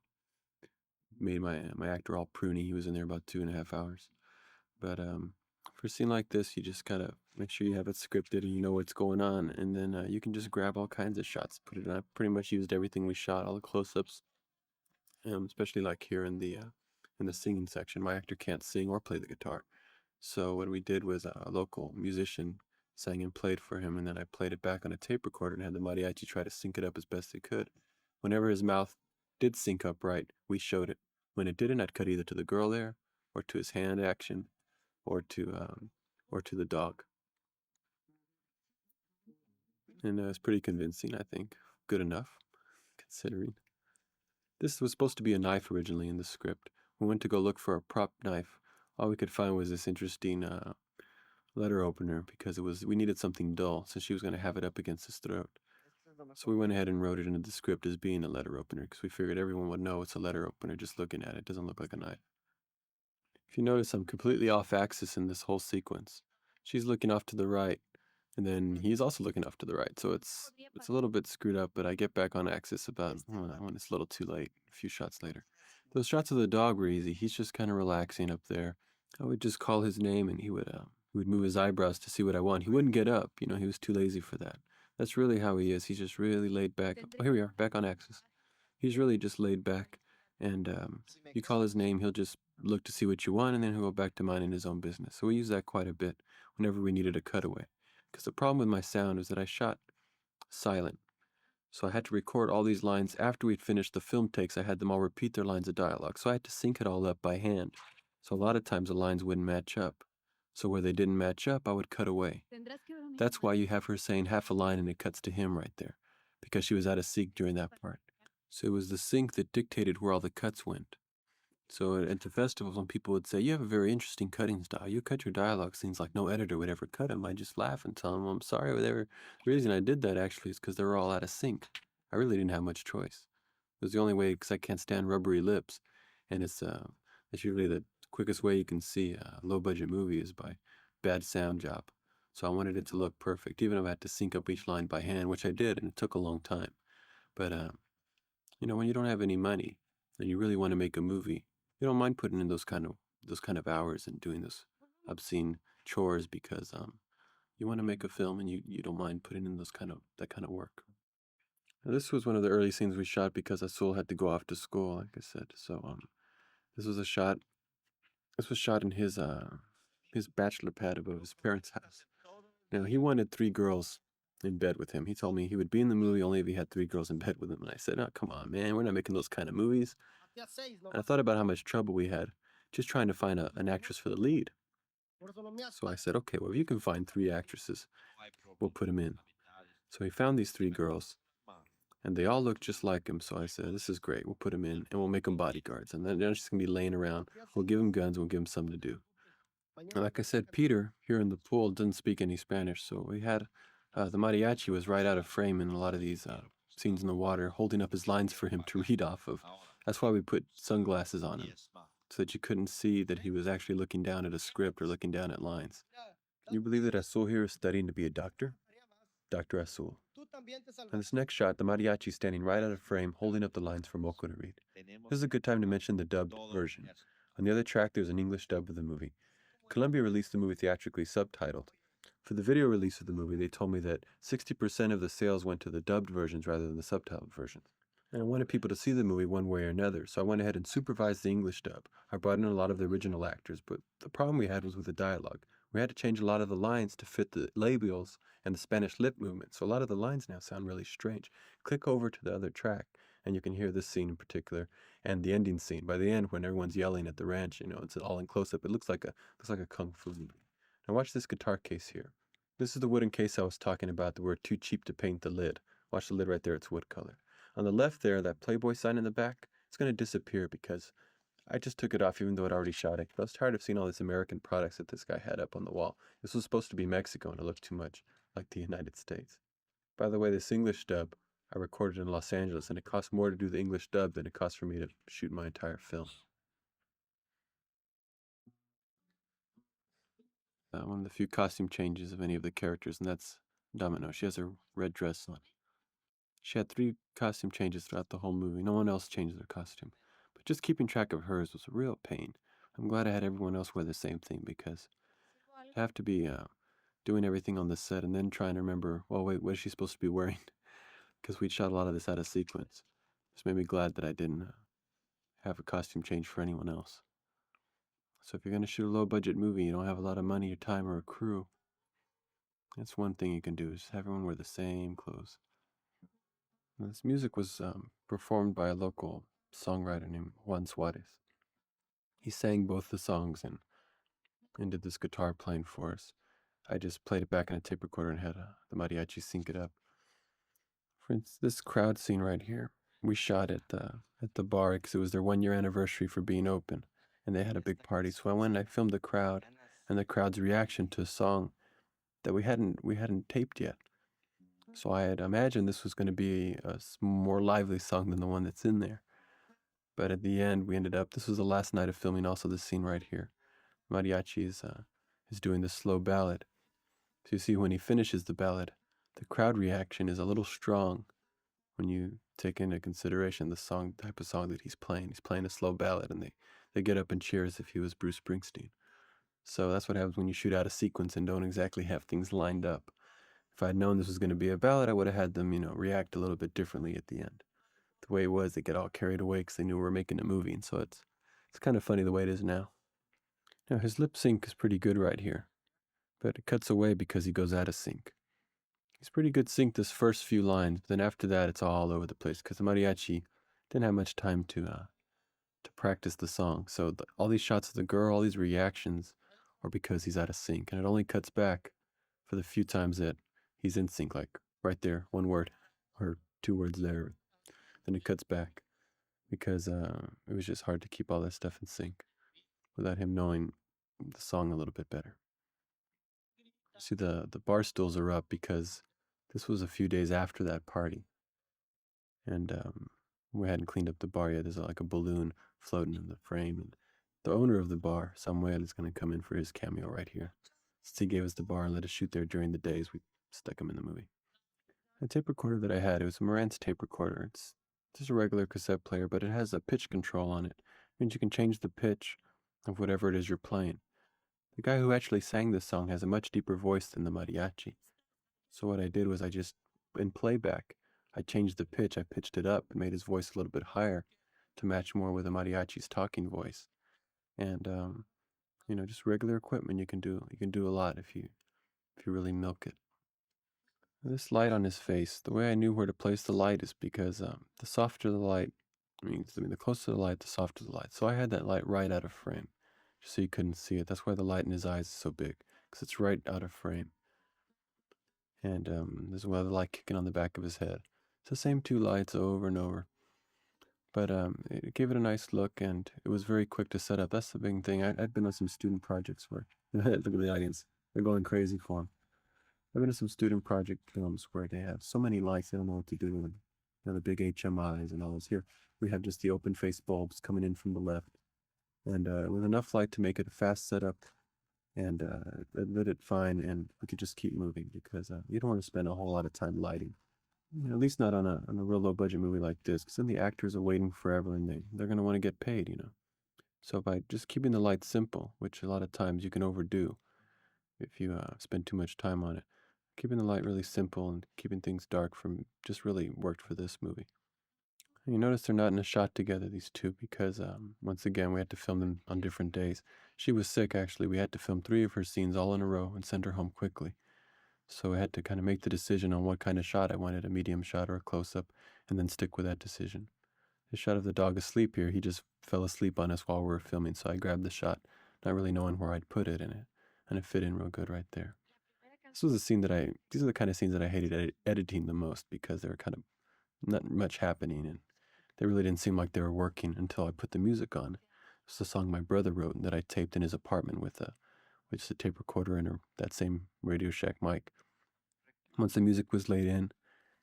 made my actor all pruny. He was in there about 2.5 hours. But for a scene like this, you just gotta make sure you have it scripted and you know what's going on, and then you can just grab all kinds of shots, put it on. I pretty much used everything we shot, all the close-ups, especially like here in the singing section. My actor can't sing or play the guitar, so what we did was a local musician sang and played for him, and then I played it back on a tape recorder and had the mariachi try to sync it up as best they could. Whenever his mouth did sync up right, we showed it. When it didn't, I'd cut either to the girl there, or to his hand action, or to the dog. And it's pretty convincing, I think. Good enough, considering. This was supposed to be a knife originally in the script. We went to go look for a prop knife. All we could find was this interesting letter opener because we needed something dull since she was going to have it up against his throat. So we went ahead and wrote it into the script as being a letter opener because we figured everyone would know it's a letter opener just looking at it. It doesn't look like a knife. If you notice, I'm completely off axis in this whole sequence. She's looking off to the right, and then he's also looking off to the right. So it's a little bit screwed up, but I get back on axis about when it's a little too late, a few shots later. Those shots of the dog were easy. He's just kind of relaxing up there. I would just call his name, and he would move his eyebrows to see what I want. He wouldn't get up. He was too lazy for that. That's really how he is. He's just really laid back. Oh, here we are, back on axis. He's really just laid back, and you call his name, he'll just look to see what you want, and then he'll go back to minding his own business. So we use that quite a bit whenever we needed a cutaway. Because the problem with my sound is that I shot silent. So I had to record all these lines after we'd finished the film takes. I had them all repeat their lines of dialogue. So I had to sync it all up by hand. So a lot of times the lines wouldn't match up. So where they didn't match up, I would cut away. That's why you have her saying half a line and it cuts to him right there, because she was out of sync during that part. So it was the sync that dictated where all the cuts went. So at the festivals, when people would say, "You have a very interesting cutting style. You cut your dialogue scenes like no editor would ever cut them," I just laugh and tell them, "Well, I'm sorry. The reason I did that actually is because they were all out of sync. I really didn't have much choice. It was the only way because I can't stand rubbery lips, and it's usually the quickest way you can see a low budget movie is by bad sound job. So I wanted it to look perfect, even if I had to sync up each line by hand, which I did, and it took a long time. But when you don't have any money and you really want to make a movie, you don't mind putting in those kind of hours and doing those obscene chores because you want to make a film and you don't mind putting in that kind of work. Now, this was one of the early scenes we shot because Asul had to go off to school, like I said. So this was a shot. This was shot in his bachelor pad above his parents' house. Now he wanted 3 girls in bed with him. He told me he would be in the movie only if he had 3 girls in bed with him. And I said, "Oh, come on, man, we're not making those kind of movies." And I thought about how much trouble we had just trying to find an actress for the lead. So I said, "Okay, well, if you can find 3 actresses, we'll put him in." So he found these 3 girls, and they all looked just like him. So I said, "This is great. We'll put him in, and we'll make them bodyguards. And then they're just gonna be laying around. We'll give them guns. We'll give them something to do." And like I said, Peter here in the pool didn't speak any Spanish, so we had the mariachi was right out of frame in a lot of these scenes in the water, holding up his lines for him to read off of. That's why we put sunglasses on him, so that you couldn't see that he was actually looking down at a script or looking down at lines. Can you believe that Azul here is studying to be a doctor? Dr. Azul. On this next shot, the mariachi is standing right out of frame, holding up the lines for Moko to read. This is a good time to mention the dubbed version. On the other track, there's an English dub of the movie. Columbia released the movie theatrically subtitled. For the video release of the movie, they told me that 60% of the sales went to the dubbed versions rather than the subtitled versions. And I wanted people to see the movie one way or another, so I went ahead and supervised the English dub. I brought in a lot of the original actors, but the problem we had was with the dialogue. We had to change a lot of the lines to fit the labials and the Spanish lip movement, so a lot of the lines now sound really strange. Click over to the other track, and you can hear this scene in particular, and the ending scene. By the end, when everyone's yelling at the ranch, it's all in close-up. It looks like a kung fu movie. Now watch this guitar case here. This is the wooden case I was talking about that were too cheap to paint the lid. Watch the lid right there, it's wood color. On the left there, that Playboy sign in the back, it's going to disappear because I just took it off even though I'd already shot it. I was tired of seeing all these American products that this guy had up on the wall. This was supposed to be Mexico and it looked too much like the United States. By the way, this English dub I recorded in Los Angeles, and it cost more to do the English dub than it cost for me to shoot my entire film. One of the few costume changes of any of the characters, and that's Domino. She has a red dress on. She had 3 costume changes throughout the whole movie. No one else changed their costume. But just keeping track of hers was a real pain. I'm glad I had everyone else wear the same thing because you have to be doing everything on the set and then trying to remember, well, wait, what is she supposed to be wearing? Because we'd shot a lot of this out of sequence. This made me glad that I didn't have a costume change for anyone else. So if you're going to shoot a low-budget movie, you don't have a lot of money or time or a crew, that's one thing you can do, is have everyone wear the same clothes. And this music was performed by a local songwriter named Juan Suarez. He sang both the songs and did this guitar playing for us. I just played it back on a tape recorder and had the mariachi sync it up. For instance, this crowd scene right here, we shot at the bar because it was their 1-year anniversary for being open, and they had a big party. So I went and I filmed the crowd and the crowd's reaction to a song that we hadn't taped yet. So I had imagined this was going to be a more lively song than the one that's in there. But at the end, this was the last night of filming also this scene right here. Mariachi is doing the slow ballad. So you see, when he finishes the ballad, the crowd reaction is a little strong when you take into consideration the song type of song that he's playing. He's playing a slow ballad, and they get up and cheer as if he was Bruce Springsteen. So that's what happens when you shoot out a sequence and don't exactly have things lined up. If I'd known this was going to be a ballad, I would have had them, react a little bit differently at the end. The way it was, they get all carried away because they knew we were making a movie, and so it's kind of funny the way it is now. Now his lip sync is pretty good right here, but it cuts away because he goes out of sync. He's pretty good sync this first few lines, but then after that it's all over the place because the mariachi didn't have much time to practice the song. So all these shots of the girl, all these reactions are because he's out of sync, and it only cuts back for the few times that he's in sync, like right there, one word or two words there. Then it cuts back because it was just hard to keep all that stuff in sync without him knowing the song a little bit better. See, the bar stools are up because this was a few days after that party, and we hadn't cleaned up the bar yet. There's like a balloon floating in the frame, and the owner of the bar, Samuel, is going to come in for his cameo right here. Since he gave us the bar and let us shoot there during the days, we stuck him in the movie. The tape recorder that I had, it was a Marantz tape recorder. It's just a regular cassette player, but it has a pitch control on it. It means you can change the pitch of whatever it is you're playing. The guy who actually sang this song has a much deeper voice than the mariachi. So what I did was in playback, I changed the pitch. I pitched it up and made his voice a little bit higher to match more with the mariachi's talking voice. And just regular equipment, you can do a lot if you really milk it. This light on his face, the way I knew where to place the light is because the softer the light, the closer the light, the softer the light. So I had that light right out of frame, just so you couldn't see it. That's why the light in his eyes is so big, because it's right out of frame. And there's another light kicking on the back of his head. It's the same two lights over and over. But it gave it a nice look, and it was very quick to set up. That's the big thing. I'd been on some student projects where, look at the audience, they're going crazy for him. I've been to some student project films where they have so many lights, they don't know what to do with them. The big HMIs and all this. Here, we have just the open face bulbs coming in from the left. And with enough light to make it a fast setup and it lit it fine, and we could just keep moving because you don't want to spend a whole lot of time lighting. At least not on a real low budget movie like this, because then the actors are waiting forever and they're going to want to get paid. So by just keeping the lights simple, which a lot of times you can overdo if you spend too much time on it, keeping the light really simple and keeping things dark from just really worked for this movie. And you notice they're not in a shot together, these two, because once again we had to film them on different days. She was sick, actually. We had to film 3 of her scenes all in a row and send her home quickly. So I had to kind of make the decision on what kind of shot I wanted, a medium shot or a close-up, and then stick with that decision. The shot of the dog asleep here, he just fell asleep on us while we were filming, so I grabbed the shot, not really knowing where I'd put it in it, and it fit in real good right there. This was a scene these are the kind of scenes that I hated editing the most because they were kind of not much happening, and they really didn't seem like they were working until I put the music on. It's the song my brother wrote that I taped in his apartment with a tape recorder and that same Radio Shack mic. Once the music was laid in,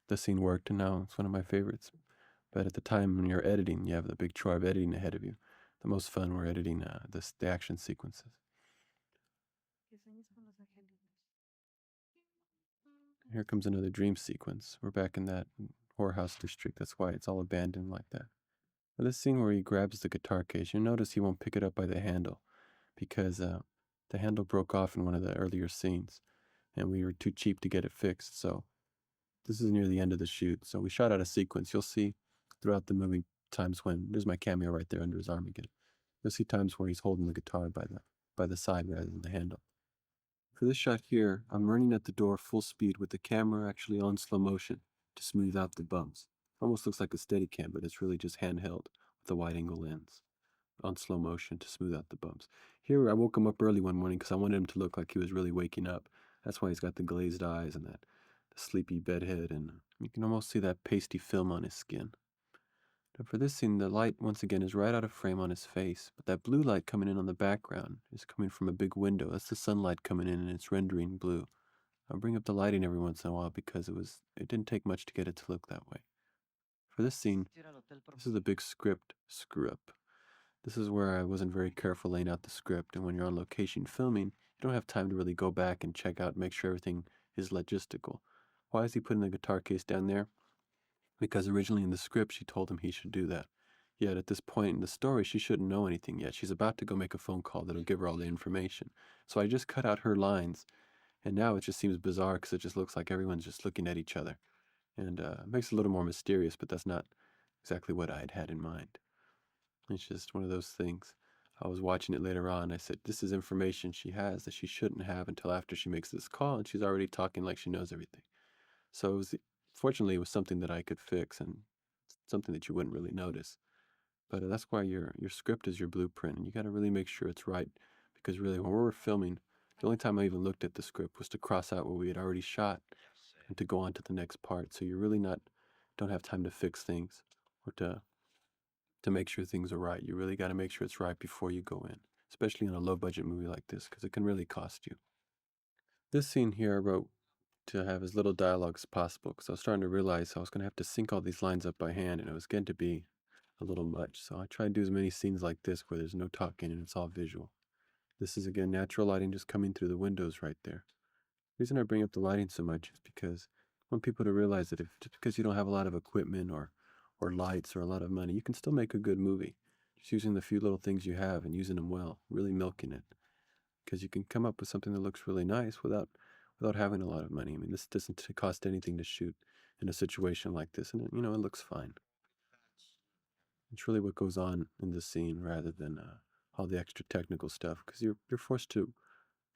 the scene worked, and now it's one of my favorites. But at the time when you're editing, you have the big chore of editing ahead of you. The most fun were editing the action sequences. Here comes another dream sequence. We're back in that whorehouse district. That's why it's all abandoned like that. Now this scene where he grabs the guitar case, you'll notice he won't pick it up by the handle because the handle broke off in one of the earlier scenes, and we were too cheap to get it fixed. So this is near the end of the shoot. So we shot out a sequence. You'll see throughout the movie times when there's my cameo right there under his arm again. You'll see times where he's holding the guitar by the side rather than the handle. For this shot here, I'm running at the door full speed with the camera actually on slow motion to smooth out the bumps. Almost looks like a Steadicam, but it's really just handheld with a wide angle lens on slow motion to smooth out the bumps. Here, I woke him up early one morning because I wanted him to look like he was really waking up. That's why he's got the glazed eyes and that sleepy bedhead, and you can almost see that pasty film on his skin. Now for this scene, the light once again is right out of frame on his face, but that blue light coming in on the background is coming from a big window. That's the sunlight coming in and it's rendering blue. I'll bring up the lighting every once in a while because it didn't take much to get it to look that way. For this scene, this is a big script screw up. This is where I wasn't very careful laying out the script, and when you're on location filming, you don't have time to really go back and check out, make sure everything is logistical. Why is he putting the guitar case down there? Because originally in the script, she told him he should do that. Yet at this point in the story, she shouldn't know anything yet. She's about to go make a phone call that'll give her all the information. So I just cut out her lines, and now it just seems bizarre because it just looks like everyone's just looking at each other. And it makes it a little more mysterious, but that's not exactly what I had had in mind. It's just one of those things. I was watching it later on. I said, this is information she has that she shouldn't have until after she makes this call, and she's already talking like she knows everything. So fortunately, it was something that I could fix and something that you wouldn't really notice. But that's why your script is your blueprint, and you got to really make sure it's right. Because really, when we were filming, the only time I even looked at the script was to cross out what we had already shot and to go on to the next part. So you really not don't have time to fix things or to make sure things are right. You really got to make sure it's right before you go in, especially on a low budget movie like this, because it can really cost you. This scene here I wrote to have as little dialogue as possible because I was starting to realize I was going to have to sync all these lines up by hand, and it was getting to be a little much. So I try to do as many scenes like this where there's no talking and it's all visual. This is again natural lighting just coming through the windows right there. The reason I bring up the lighting so much is because I want people to realize that if just because you don't have a lot of equipment or lights or a lot of money, you can still make a good movie. Just using the few little things you have and using them well, really milking it. Because you can come up with something that looks really nice without having a lot of money. I mean, this doesn't cost anything to shoot in a situation like this, and it looks fine. It's really what goes on in the scene rather than all the extra technical stuff, because you're forced to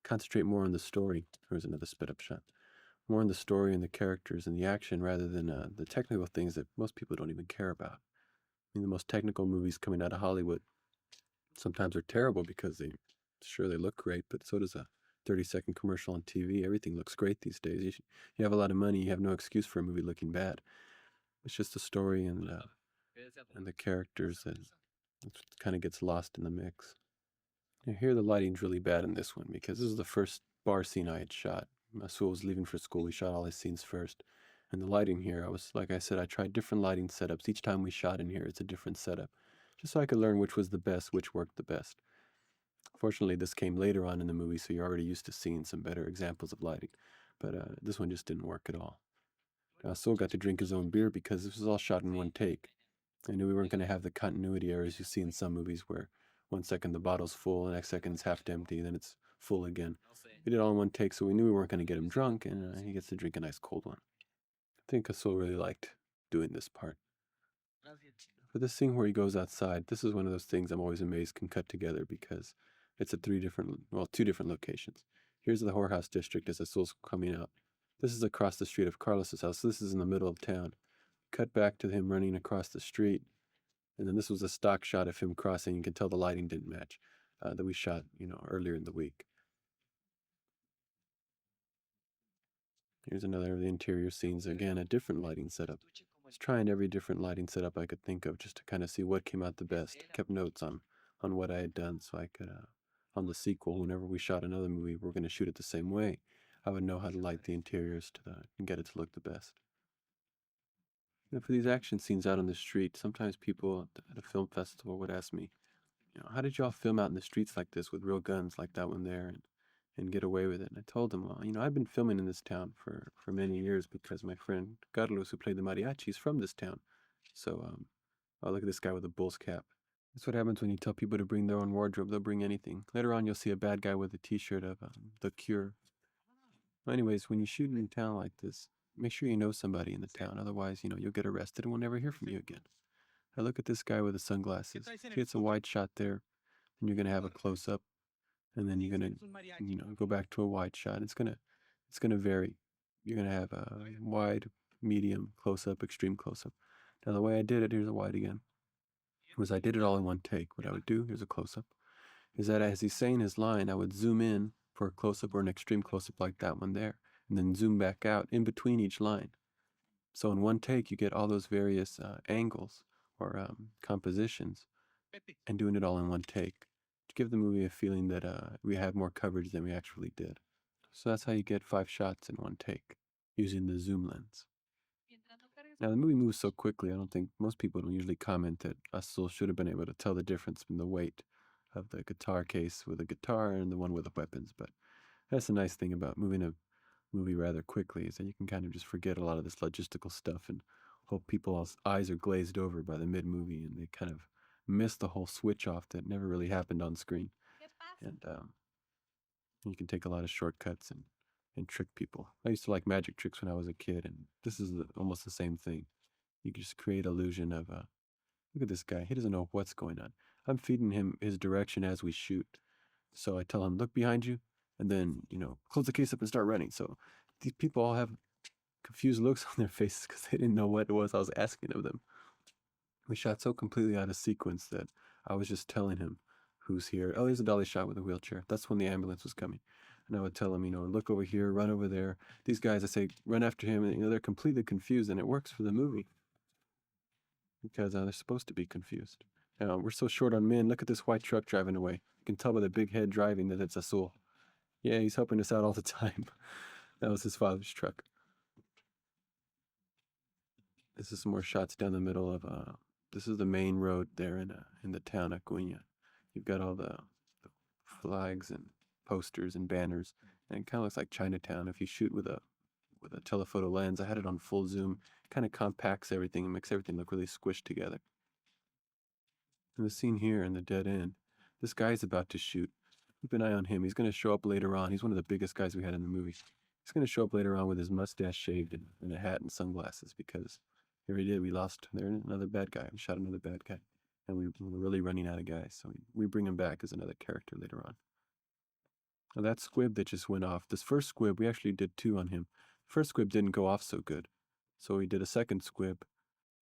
concentrate more on the story. Here's another sped up shot. More on the story and the characters and the action rather than the technical things that most people don't even care about. I mean, the most technical movies coming out of Hollywood sometimes are terrible because they look great, but so does a 30-second commercial on TV. Everything looks great these days. You have a lot of money, you have no excuse for a movie looking bad. It's just the story and the characters that kind of gets lost in the mix. Now, here the lighting's really bad in this one because this is the first bar scene I had shot. Masul was leaving for school. We shot all his scenes first. And the lighting here, like I said, I tried different lighting setups. Each time we shot in here, it's a different setup. Just so I could learn which was the best, which worked the best. Fortunately, this came later on in the movie, so you're already used to seeing some better examples of lighting. But this one just didn't work at all. Sol got to drink his own beer because this was all shot in one take. I knew we weren't going to have the continuity errors you see in some movies where 1 second the bottle's full, the next second it's half empty, then it's full again. We did it all in one take, so we knew we weren't going to get him drunk, and he gets to drink a nice cold one. I think Sol really liked doing this part. For this scene where he goes outside, this is one of those things I'm always amazed can cut together because it's at two different locations. Here's the whorehouse district as Sol's coming out. This is across the street of Carlos's house. This is in the middle of town. Cut back to him running across the street. And then this was a stock shot of him crossing. You can tell the lighting didn't match that we shot, earlier in the week. Here's another of the interior scenes. Again, a different lighting setup. I was trying every different lighting setup I could think of just to kind of see what came out the best. Kept notes on what I had done so I could, on the sequel, whenever we shot another movie, we're going to shoot it the same way. I would know how to light the interiors and get it to look the best. For these action scenes out on the street, sometimes people at a film festival would ask me, how did y'all film out in the streets like this with real guns like that one there and get away with it? And I told them, well, I've been filming in this town for many years because my friend Carlos, who played the mariachi, is from this town. So, oh, look at this guy with a bull's cap. That's what happens when you tell people to bring their own wardrobe. They'll bring anything. Later on, you'll see a bad guy with a t-shirt of The Cure. Well, anyways, when you shoot in a town like this, make sure you know somebody in the town. Otherwise, you'll get arrested and we'll never hear from you again. I look at this guy with the sunglasses. See, it's a wide shot there, and you're gonna have a close up, and then you're gonna, go back to a wide shot. It's gonna vary. You're gonna have a wide, medium, close up, extreme close up. Now the way I did it, here's a wide again, was I did it all in one take. What I would do, here's a close up, is that as he's saying his line, I would zoom in for a close up or an extreme close up like that one there, and then zoom back out in between each line. So in one take, you get all those various angles or compositions and doing it all in one take to give the movie a feeling that we had more coverage than we actually did. So that's how you get 5 shots in one take using the zoom lens. Now, the movie moves so quickly, I don't think most people don't usually comment that I still should have been able to tell the difference in the weight of the guitar case with a guitar and the one with the weapons. But that's the nice thing about moving a movie rather quickly is that you can kind of just forget a lot of this logistical stuff and hope people's eyes are glazed over by the mid movie and they kind of miss the whole switch off that never really happened on screen. And you can take a lot of shortcuts and trick people. I used to like magic tricks when I was a kid, and this is almost the same thing. You can just create illusion of, look at this guy. He doesn't know what's going on. I'm feeding him his direction as we shoot. So I tell him, look behind you, and then, close the case up and start running. So these people all have confused looks on their faces because they didn't know what it was I was asking of them. We shot so completely out of sequence that I was just telling him who's here. Oh, there's a dolly shot with a wheelchair. That's when the ambulance was coming. And I would tell him, look over here, run over there. These guys, I say, run after him. And, they're completely confused. And it works for the movie because they're supposed to be confused. Now, we're so short on men. Look at this white truck driving away. You can tell by the big head driving that it's Azul. Yeah, he's helping us out all the time. That was his father's truck. This is some more shots down the middle of, this is the main road there in the town of Acuña. You've got all the flags and posters and banners, and it kind of looks like Chinatown. If you shoot with a telephoto lens, I had it on full zoom, kind of compacts everything and makes everything look really squished together. And the scene here in the dead end, this guy's about to shoot. Keep an eye on him. He's going to show up later on. He's one of the biggest guys we had in the movie. He's going to show up later on with his mustache shaved and a hat and sunglasses because here he did. We lost another bad guy. We shot another bad guy. And we were really running out of guys. So we bring him back as another character later on. Now that squib that just went off, this first squib, we actually did 2 on him. First squib didn't go off so good. So we did a second squib,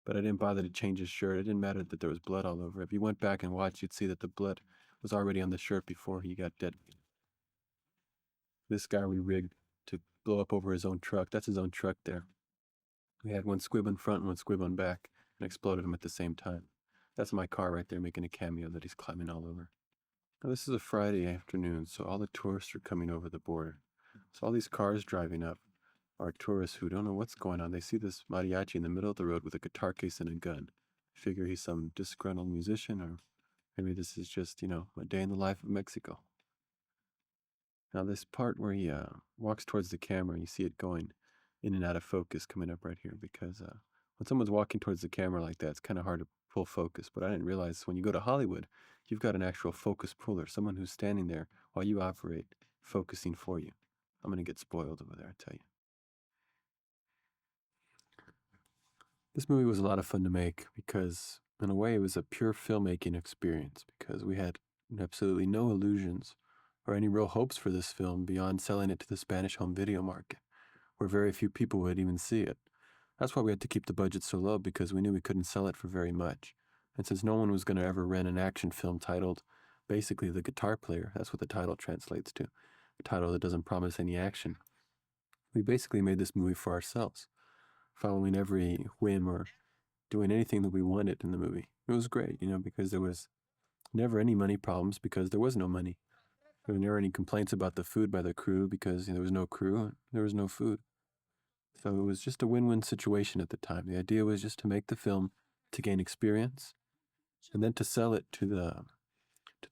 but I didn't bother to change his shirt. It didn't matter that there was blood all over. If you went back and watched, you'd see that the blood was already on the shirt before he got dead. This guy we rigged to blow up over his own truck. That's his own truck there. We had one squib on front and one squib on back and exploded him at the same time. That's my car right there making a cameo that he's climbing all over. Now this is a Friday afternoon, so all the tourists are coming over the border. So all these cars driving up are tourists who don't know what's going on. They see this mariachi in the middle of the road with a guitar case and a gun. Figure he's some disgruntled musician, or maybe this is just, a day in the life of Mexico. Now this part where he walks towards the camera, you see it going in and out of focus coming up right here because when someone's walking towards the camera like that, it's kind of hard to pull focus. But I didn't realize when you go to Hollywood, you've got an actual focus puller, someone who's standing there while you operate, focusing for you. I'm going to get spoiled over there, I tell you. This movie was a lot of fun to make because, in a way, it was a pure filmmaking experience because we had absolutely no illusions or any real hopes for this film beyond selling it to the Spanish home video market, where very few people would even see it. That's why we had to keep the budget so low because we knew we couldn't sell it for very much. And since no one was going to ever rent an action film titled, basically The Guitar Player, that's what the title translates to, a title that doesn't promise any action, we basically made this movie for ourselves, following every whim or doing anything that we wanted in the movie. It was great, because there was never any money problems because there was no money. There were never any complaints about the food by the crew because there was no crew and there was no food. So it was just a win-win situation at the time. The idea was just to make the film to gain experience and then to sell it to the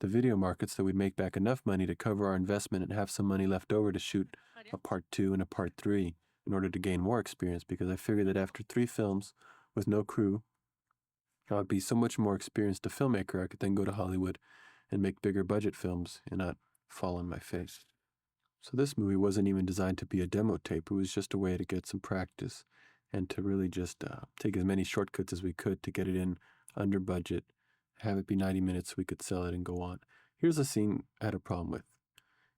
video markets that we'd make back enough money to cover our investment and have some money left over to shoot a part 2 and a part 3 in order to gain more experience because I figured that after 3 films with no crew, I would be so much more experienced a filmmaker I could then go to Hollywood and make bigger budget films and not fall on my face. So this movie wasn't even designed to be a demo tape. It was just a way to get some practice and to really just take as many shortcuts as we could to get it in under budget, have it be 90 minutes so we could sell it and go on. Here's a scene I had a problem with.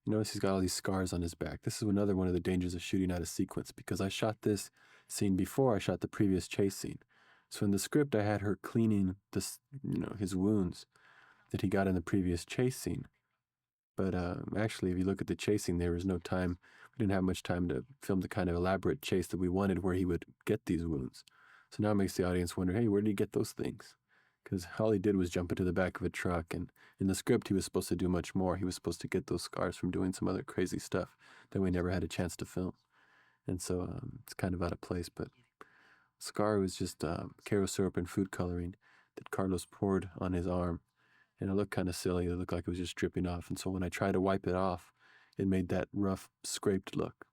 You notice he's got all these scars on his back. This is another one of the dangers of shooting out of sequence because I shot this scene before I shot the previous chase scene. So in the script, I had her cleaning this, his wounds that he got in the previous chase scene. But actually, if you look at the chasing, there was no time. We didn't have much time to film the kind of elaborate chase that we wanted where he would get these wounds. So now it makes the audience wonder, hey, where did he get those things? Because all he did was jump into the back of a truck. And in the script, he was supposed to do much more. He was supposed to get those scars from doing some other crazy stuff that we never had a chance to film. And so it's kind of out of place. But scar was just Caro syrup and food coloring that Carlos poured on his arm, and it looked kind of silly. It looked like it was just dripping off, and so when I tried to wipe it off, it made that rough, scraped look.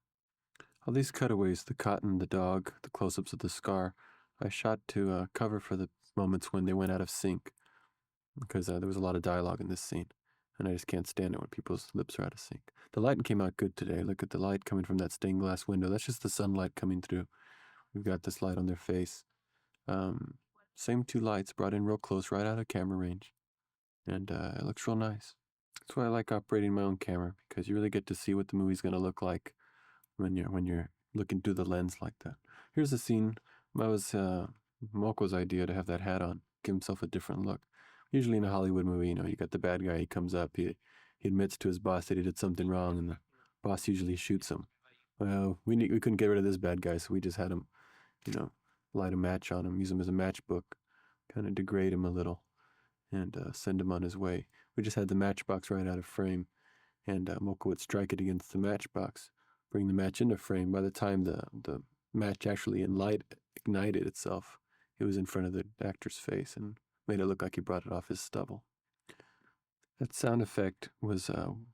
All these cutaways, the cotton, the dog, the close-ups of the scar, I shot to cover for the moments when they went out of sync, because there was a lot of dialogue in this scene, and I just can't stand it when people's lips are out of sync. The lighting came out good today. Look at the light coming from that stained glass window. That's just the sunlight coming through. We've got this light on their face. Um, Same two lights brought in real close, right out of camera range, and it looks real nice. That's why I like operating my own camera, because you really get to see what the movie's going to look like when you're looking through the lens like that. Here's a scene. That was Moko's idea to have that hat on, give himself a different look. Usually in a Hollywood movie, you got the bad guy. He comes up, he admits to his boss that he did something wrong, and the boss usually shoots him. Well, we couldn't get rid of this bad guy, so we just had him, you know, light a match on him, use him as a matchbook, kind of degrade him a little, and send him on his way. We just had the matchbox right out of frame, and Moko would strike it against the matchbox, bring the match into frame. By the time the match actually ignited itself, it was in front of the actor's face and made it look like he brought it off his stubble. That sound effect was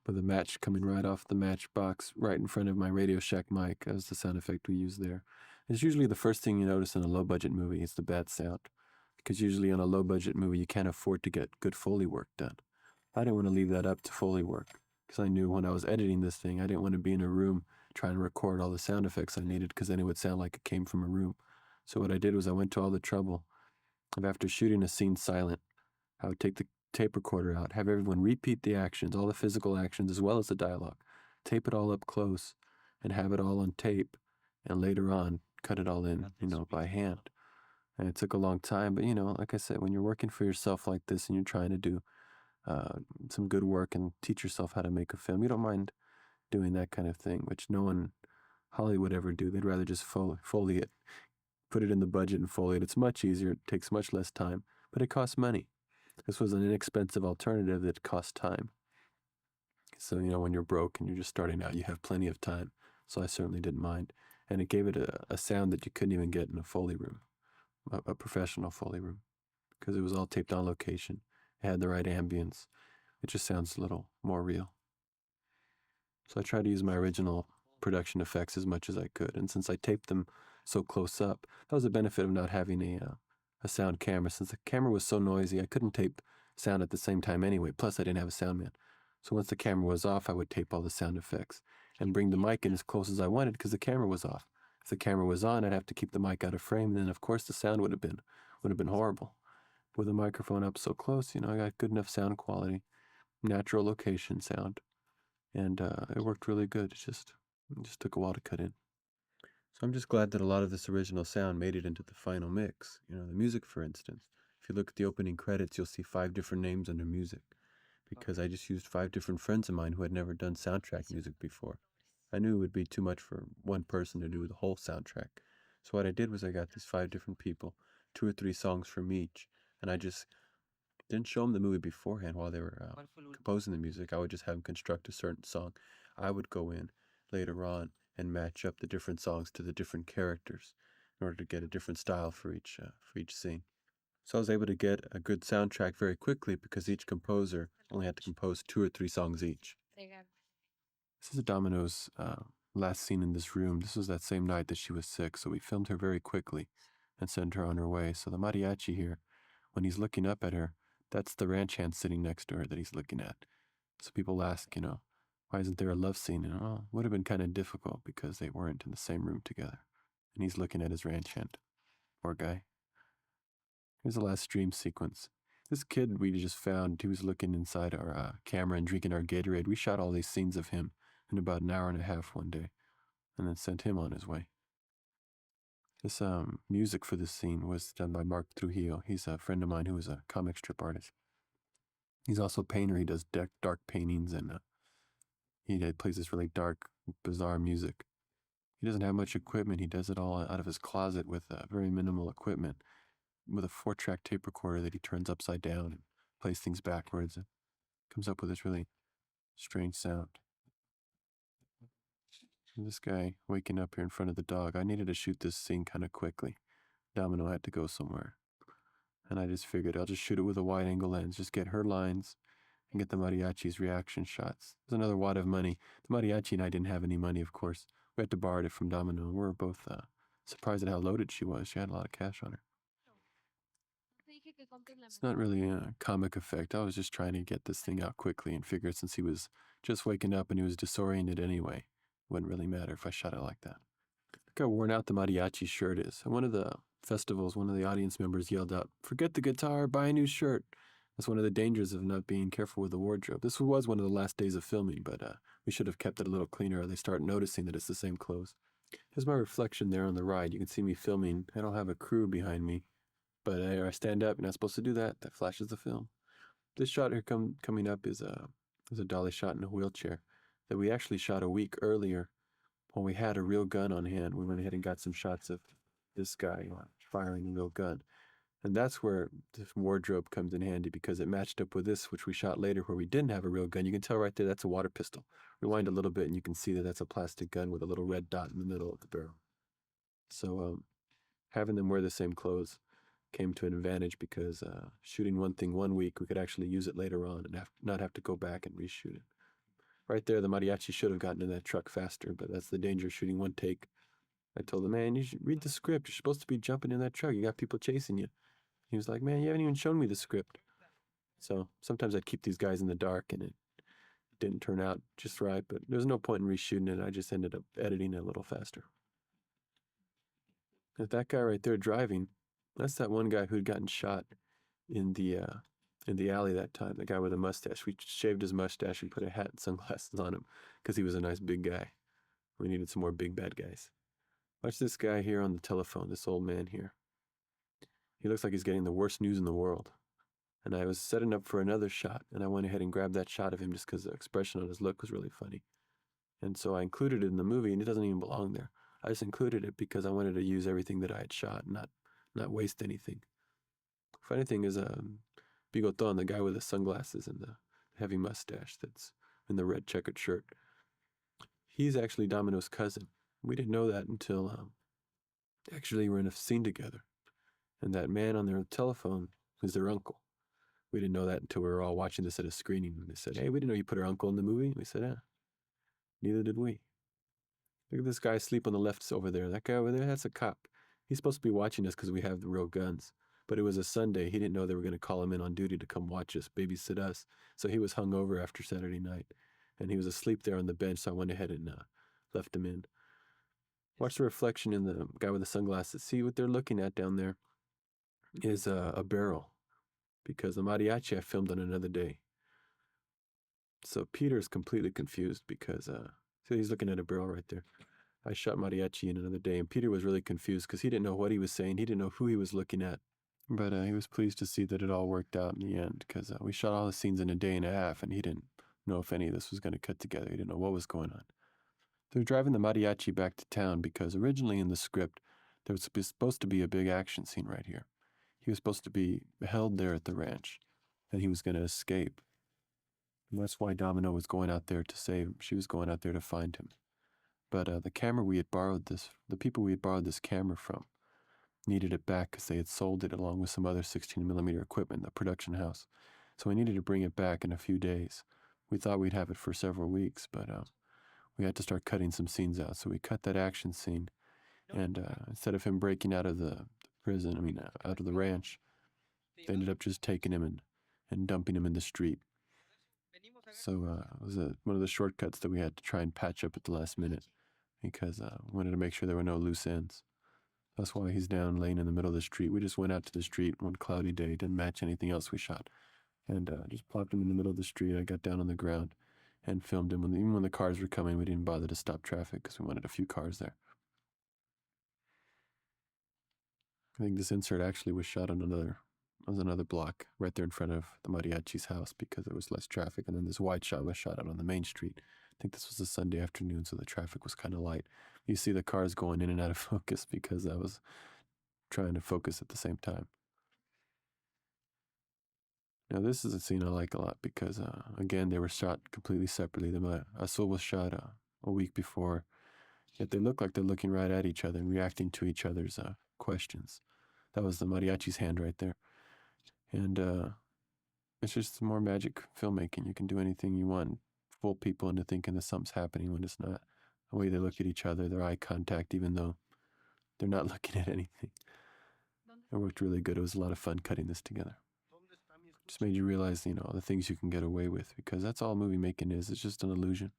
with the match coming right off the matchbox right in front of my Radio Shack mic. That was the sound effect we use there. It's usually the first thing you notice in a low-budget movie is the bad sound, because usually on a low-budget movie you can't afford to get good Foley work done. I didn't want to leave that up to Foley work, because I knew when I was editing this thing, I didn't want to be in a room trying to record all the sound effects I needed, because then it would sound like it came from a room. So what I did was I went to all the trouble of, after shooting a scene silent, I would take the tape recorder out, have everyone repeat the actions, all the physical actions as well as the dialogue, tape it all up close, and have it all on tape, and later on cut it all in, by hand. And it took a long time, but like I said, when you're working for yourself like this and you're trying to do some good work and teach yourself how to make a film, you don't mind doing that kind of thing, which no one Hollywood ever do. They'd rather just foley it, put it in the budget and foley it. It's much easier, it takes much less time, but it costs money. This was an inexpensive alternative that cost time. So, when you're broke and you're just starting out, you have plenty of time. So I certainly didn't mind. And it gave it a sound that you couldn't even get in a Foley room, a professional Foley room, because it was all taped on location. It had the right ambience. It just sounds a little more real. So I tried to use my original production effects as much as I could. And since I taped them so close up, that was a benefit of not having a sound camera. Since the camera was so noisy, I couldn't tape sound at the same time anyway. Plus, I didn't have a sound man. So once the camera was off, I would tape all the sound effects and bring the mic in as close as I wanted, because the camera was off. If the camera was on, I'd have to keep the mic out of frame, and then of course the sound would have been horrible. With the microphone up so close, I got good enough sound quality, natural location sound, and it worked really good. It just took a while to cut in. So I'm just glad that a lot of this original sound made it into the final mix. The music, for instance. If you look at the opening credits, you'll see 5 different names under music, because I just used 5 different friends of mine who had never done soundtrack music before. I knew it would be too much for one person to do the whole soundtrack. So what I did was I got these 5 different people, 2 or 3 songs from each, and I just didn't show them the movie beforehand while they were composing the music. I would just have them construct a certain song. I would go in later on and match up the different songs to the different characters in order to get a different style for each scene. So I was able to get a good soundtrack very quickly, because each composer only had to compose 2 or 3 songs each. This is Domino's last scene in this room. This was that same night that she was sick, so we filmed her very quickly and sent her on her way. So the mariachi here, when he's looking up at her, that's the ranch hand sitting next to her that he's looking at. So people ask, why isn't there a love scene? And it would have been kind of difficult because they weren't in the same room together. And he's looking at his ranch hand. Poor guy. Here's the last dream sequence. This kid we just found, he was looking inside our camera and drinking our Gatorade. We shot all these scenes of him in about an hour and a half one day, and then sent him on his way. This music for this scene was done by Mark Trujillo. He's a friend of mine who is a comic strip artist. He's also a painter. He does dark paintings, and he plays this really dark, bizarre music. He doesn't have much equipment. He does it all out of his closet with very minimal equipment, with a 4-track tape recorder that he turns upside down and plays things backwards. And comes up with this really strange sound. And this guy waking up here in front of the dog. I needed to shoot this scene kind of quickly. Domino had to go somewhere. And I just figured I'll just shoot it with a wide angle lens, just get her lines and get the mariachi's reaction shots. It was another wad of money. The mariachi and I didn't have any money, of course. We had to borrow it from Domino, and we were both surprised at how loaded she was. She had a lot of cash on her. It's not really a comic effect. I was just trying to get this thing out quickly and figured since he was just waking up and he was disoriented anyway, it wouldn't really matter if I shot it like that. Look how worn out the mariachi shirt is. At one of the festivals, one of the audience members yelled out, "Forget the guitar, buy a new shirt." That's one of the dangers of not being careful with the wardrobe. This was one of the last days of filming, but we should have kept it a little cleaner or they start noticing that it's the same clothes. Here's my reflection there on the ride. You can see me filming. I don't have a crew behind me, but I stand up. You're not supposed to do that. That flashes the film. This shot here coming up is a dolly shot in a wheelchair that we actually shot a week earlier when we had a real gun on hand. We went ahead and got some shots of this guy firing a real gun. And that's where the wardrobe comes in handy because it matched up with this, which we shot later where we didn't have a real gun. You can tell right there that's a water pistol. Rewind a little bit and you can see that that's a plastic gun with a little red dot in the middle of the barrel. So having them wear the same clothes came to an advantage because shooting one thing one week, we could actually use it later on and not have to go back and reshoot it. Right there, the mariachi should have gotten in that truck faster, but that's the danger of shooting one take. I told him, "Man, you should read the script. You're supposed to be jumping in that truck. You got people chasing you." He was like, "Man, you haven't even shown me the script." So sometimes I'd keep these guys in the dark and it didn't turn out just right, but there's no point in reshooting it. I just ended up editing it a little faster. If that guy right there driving, that's that one guy who'd gotten shot in the alley that time, the guy with a mustache. We shaved his mustache and put a hat and sunglasses on him because he was a nice big guy. We needed some more big bad guys. Watch this guy here on the telephone, this old man here. He looks like he's getting the worst news in the world. And I was setting up for another shot, and I went ahead and grabbed that shot of him just because the expression on his look was really funny. And so I included it in the movie, and it doesn't even belong there. I just included it because I wanted to use everything that I had shot, not waste anything. Funny thing is, Bigoton, the guy with the sunglasses and the heavy mustache that's in the red checkered shirt, he's actually Domino's cousin. We didn't know that until actually we're in a scene together. And that man on their telephone was their uncle. We didn't know that until we were all watching this at a screening. And they said, "Hey, we didn't know you put our uncle in the movie." We said, "Yeah, neither did we." Look at this guy asleep on the left over there. That guy over there, that's a cop. He's supposed to be watching us because we have the real guns. But it was a Sunday. He didn't know they were going to call him in on duty to come watch us, babysit us. So he was hungover after Saturday night. And he was asleep there on the bench, so I went ahead and left him in. Watch the reflection in the guy with the sunglasses. See what they're looking at down there is a barrel. Because the mariachi I filmed on another day. So Peter's completely confused because see, he's looking at a barrel right there. I shot mariachi in another day, and Peter was really confused because he didn't know what he was saying. He didn't know who he was looking at. But he was pleased to see that it all worked out in the end because we shot all the scenes in a day and a half, and he didn't know if any of this was going to cut together. He didn't know what was going on. They're driving the mariachi back to town because originally in the script, there was supposed to be a big action scene right here. He was supposed to be held there at the ranch, and he was going to escape. And that's why Domino was going out there to save him. She was going out there to find him. But the camera we had borrowed the people we had borrowed this camera from, needed it back because they had sold it along with some other 16mm equipment in the production house. So we needed to bring it back in a few days. We thought we'd have it for several weeks, but we had to start cutting some scenes out. So we cut that action scene, and instead of him breaking out of the prison, out of the ranch, they ended up just taking him and dumping him in the street. So it was one of the shortcuts that we had to try and patch up at the last minute because we wanted to make sure there were no loose ends. That's why he's down laying in the middle of the street. We just went out to the street one cloudy day, didn't match anything else we shot, and just plopped him in the middle of the street. I got down on the ground and filmed him. Even when the cars were coming, we didn't bother to stop traffic because we wanted a few cars there. I think this insert actually was shot on another block right there in front of the mariachi's house because there was less traffic, and then this wide shot was shot out on the main street. I think this was a Sunday afternoon, so the traffic was kind of light. You see the cars going in and out of focus because I was trying to focus at the same time. Now this is a scene I like a lot because, again, they were shot completely separately. The Azul was shot a week before, yet they look like they're looking right at each other and reacting to each other's questions. That was the mariachi's hand right there. And it's just more magic filmmaking. You can do anything you want. Fool people into thinking that something's happening when it's not. The way they look at each other, their eye contact, even though they're not looking at anything. It worked really good. It was a lot of fun cutting this together. Just made you realize, the things you can get away with, because that's all movie making is. It's just an illusion.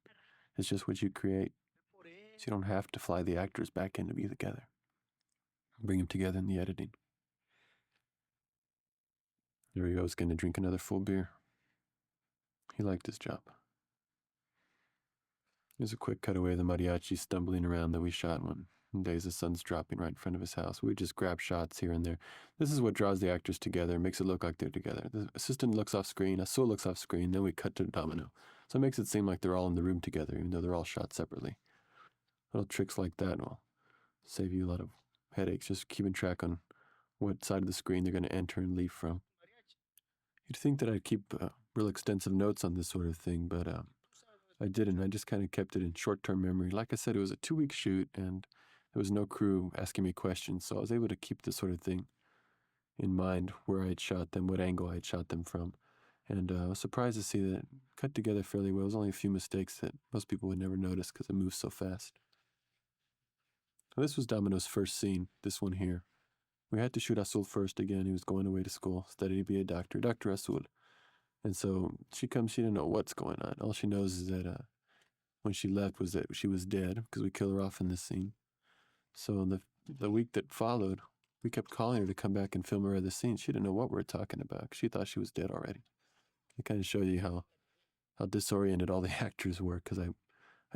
It's just what you create. So you don't have to fly the actors back in to be together. Bring them together in the editing. There he goes, going to drink another full beer. He liked his job. Here's a quick cutaway of the mariachi stumbling around that we shot one days the sun's dropping right in front of his house. We would just grab shots here and there. This is what draws the actors together, makes it look like they're together. The assistant looks off screen, Azul looks off screen, then we cut to Domino. So it makes it seem like they're all in the room together, even though they're all shot separately. Little tricks like that will save you a lot of headaches, just keeping track on what side of the screen they're going to enter and leave from. You'd think that I'd keep real extensive notes on this sort of thing, but I didn't. I just kind of kept it in short-term memory. Like I said, it was a 2-week shoot, and there was no crew asking me questions, so I was able to keep this sort of thing in mind, where I had shot them, what angle I had shot them from. And I was surprised to see that it cut together fairly well. There was only a few mistakes that most people would never notice because it moves so fast. So this was Domino's first scene, this one here. We had to shoot Azul first again. He was going away to school, study to be a doctor, Dr. Azul. And so she comes, she didn't know what's going on. All she knows is that when she left was that she was dead, because we kill her off in this scene. So the week that followed, we kept calling her to come back and film her other scenes. She didn't know what we were talking about. She thought she was dead already. It kind of showed you how disoriented all the actors were, because I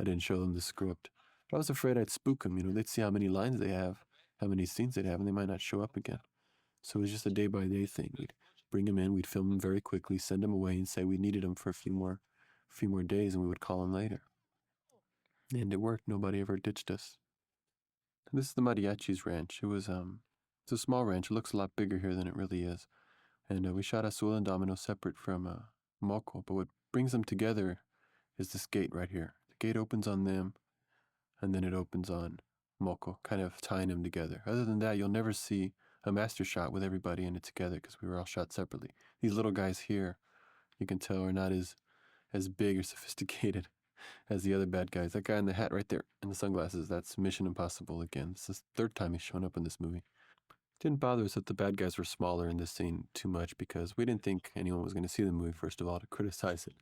didn't show them the script. But I was afraid I'd spook them. They'd see how many lines they have, how many scenes they'd have, and they might not show up again. So it was just a day-by-day thing. We'd bring them in, we'd film them very quickly, send them away, and say we needed them for a few more days, and we would call them later. And it worked. Nobody ever ditched us. And this is the Mariachi's ranch. It's a small ranch. It looks a lot bigger here than it really is. And we shot Azul and Domino separate from Moco, but what brings them together is this gate right here. The gate opens on them, and then it opens on Moco, kind of tying them together. Other than that, you'll never see a master shot with everybody in it together, because we were all shot separately. These little guys here, you can tell, are not as big or sophisticated as the other bad guys. That guy in the hat right there and the sunglasses, that's Mission Impossible again. This is the third time he's shown up in this movie. It didn't bother us that the bad guys were smaller in this scene too much, because we didn't think anyone was going to see the movie, first of all, to criticize it.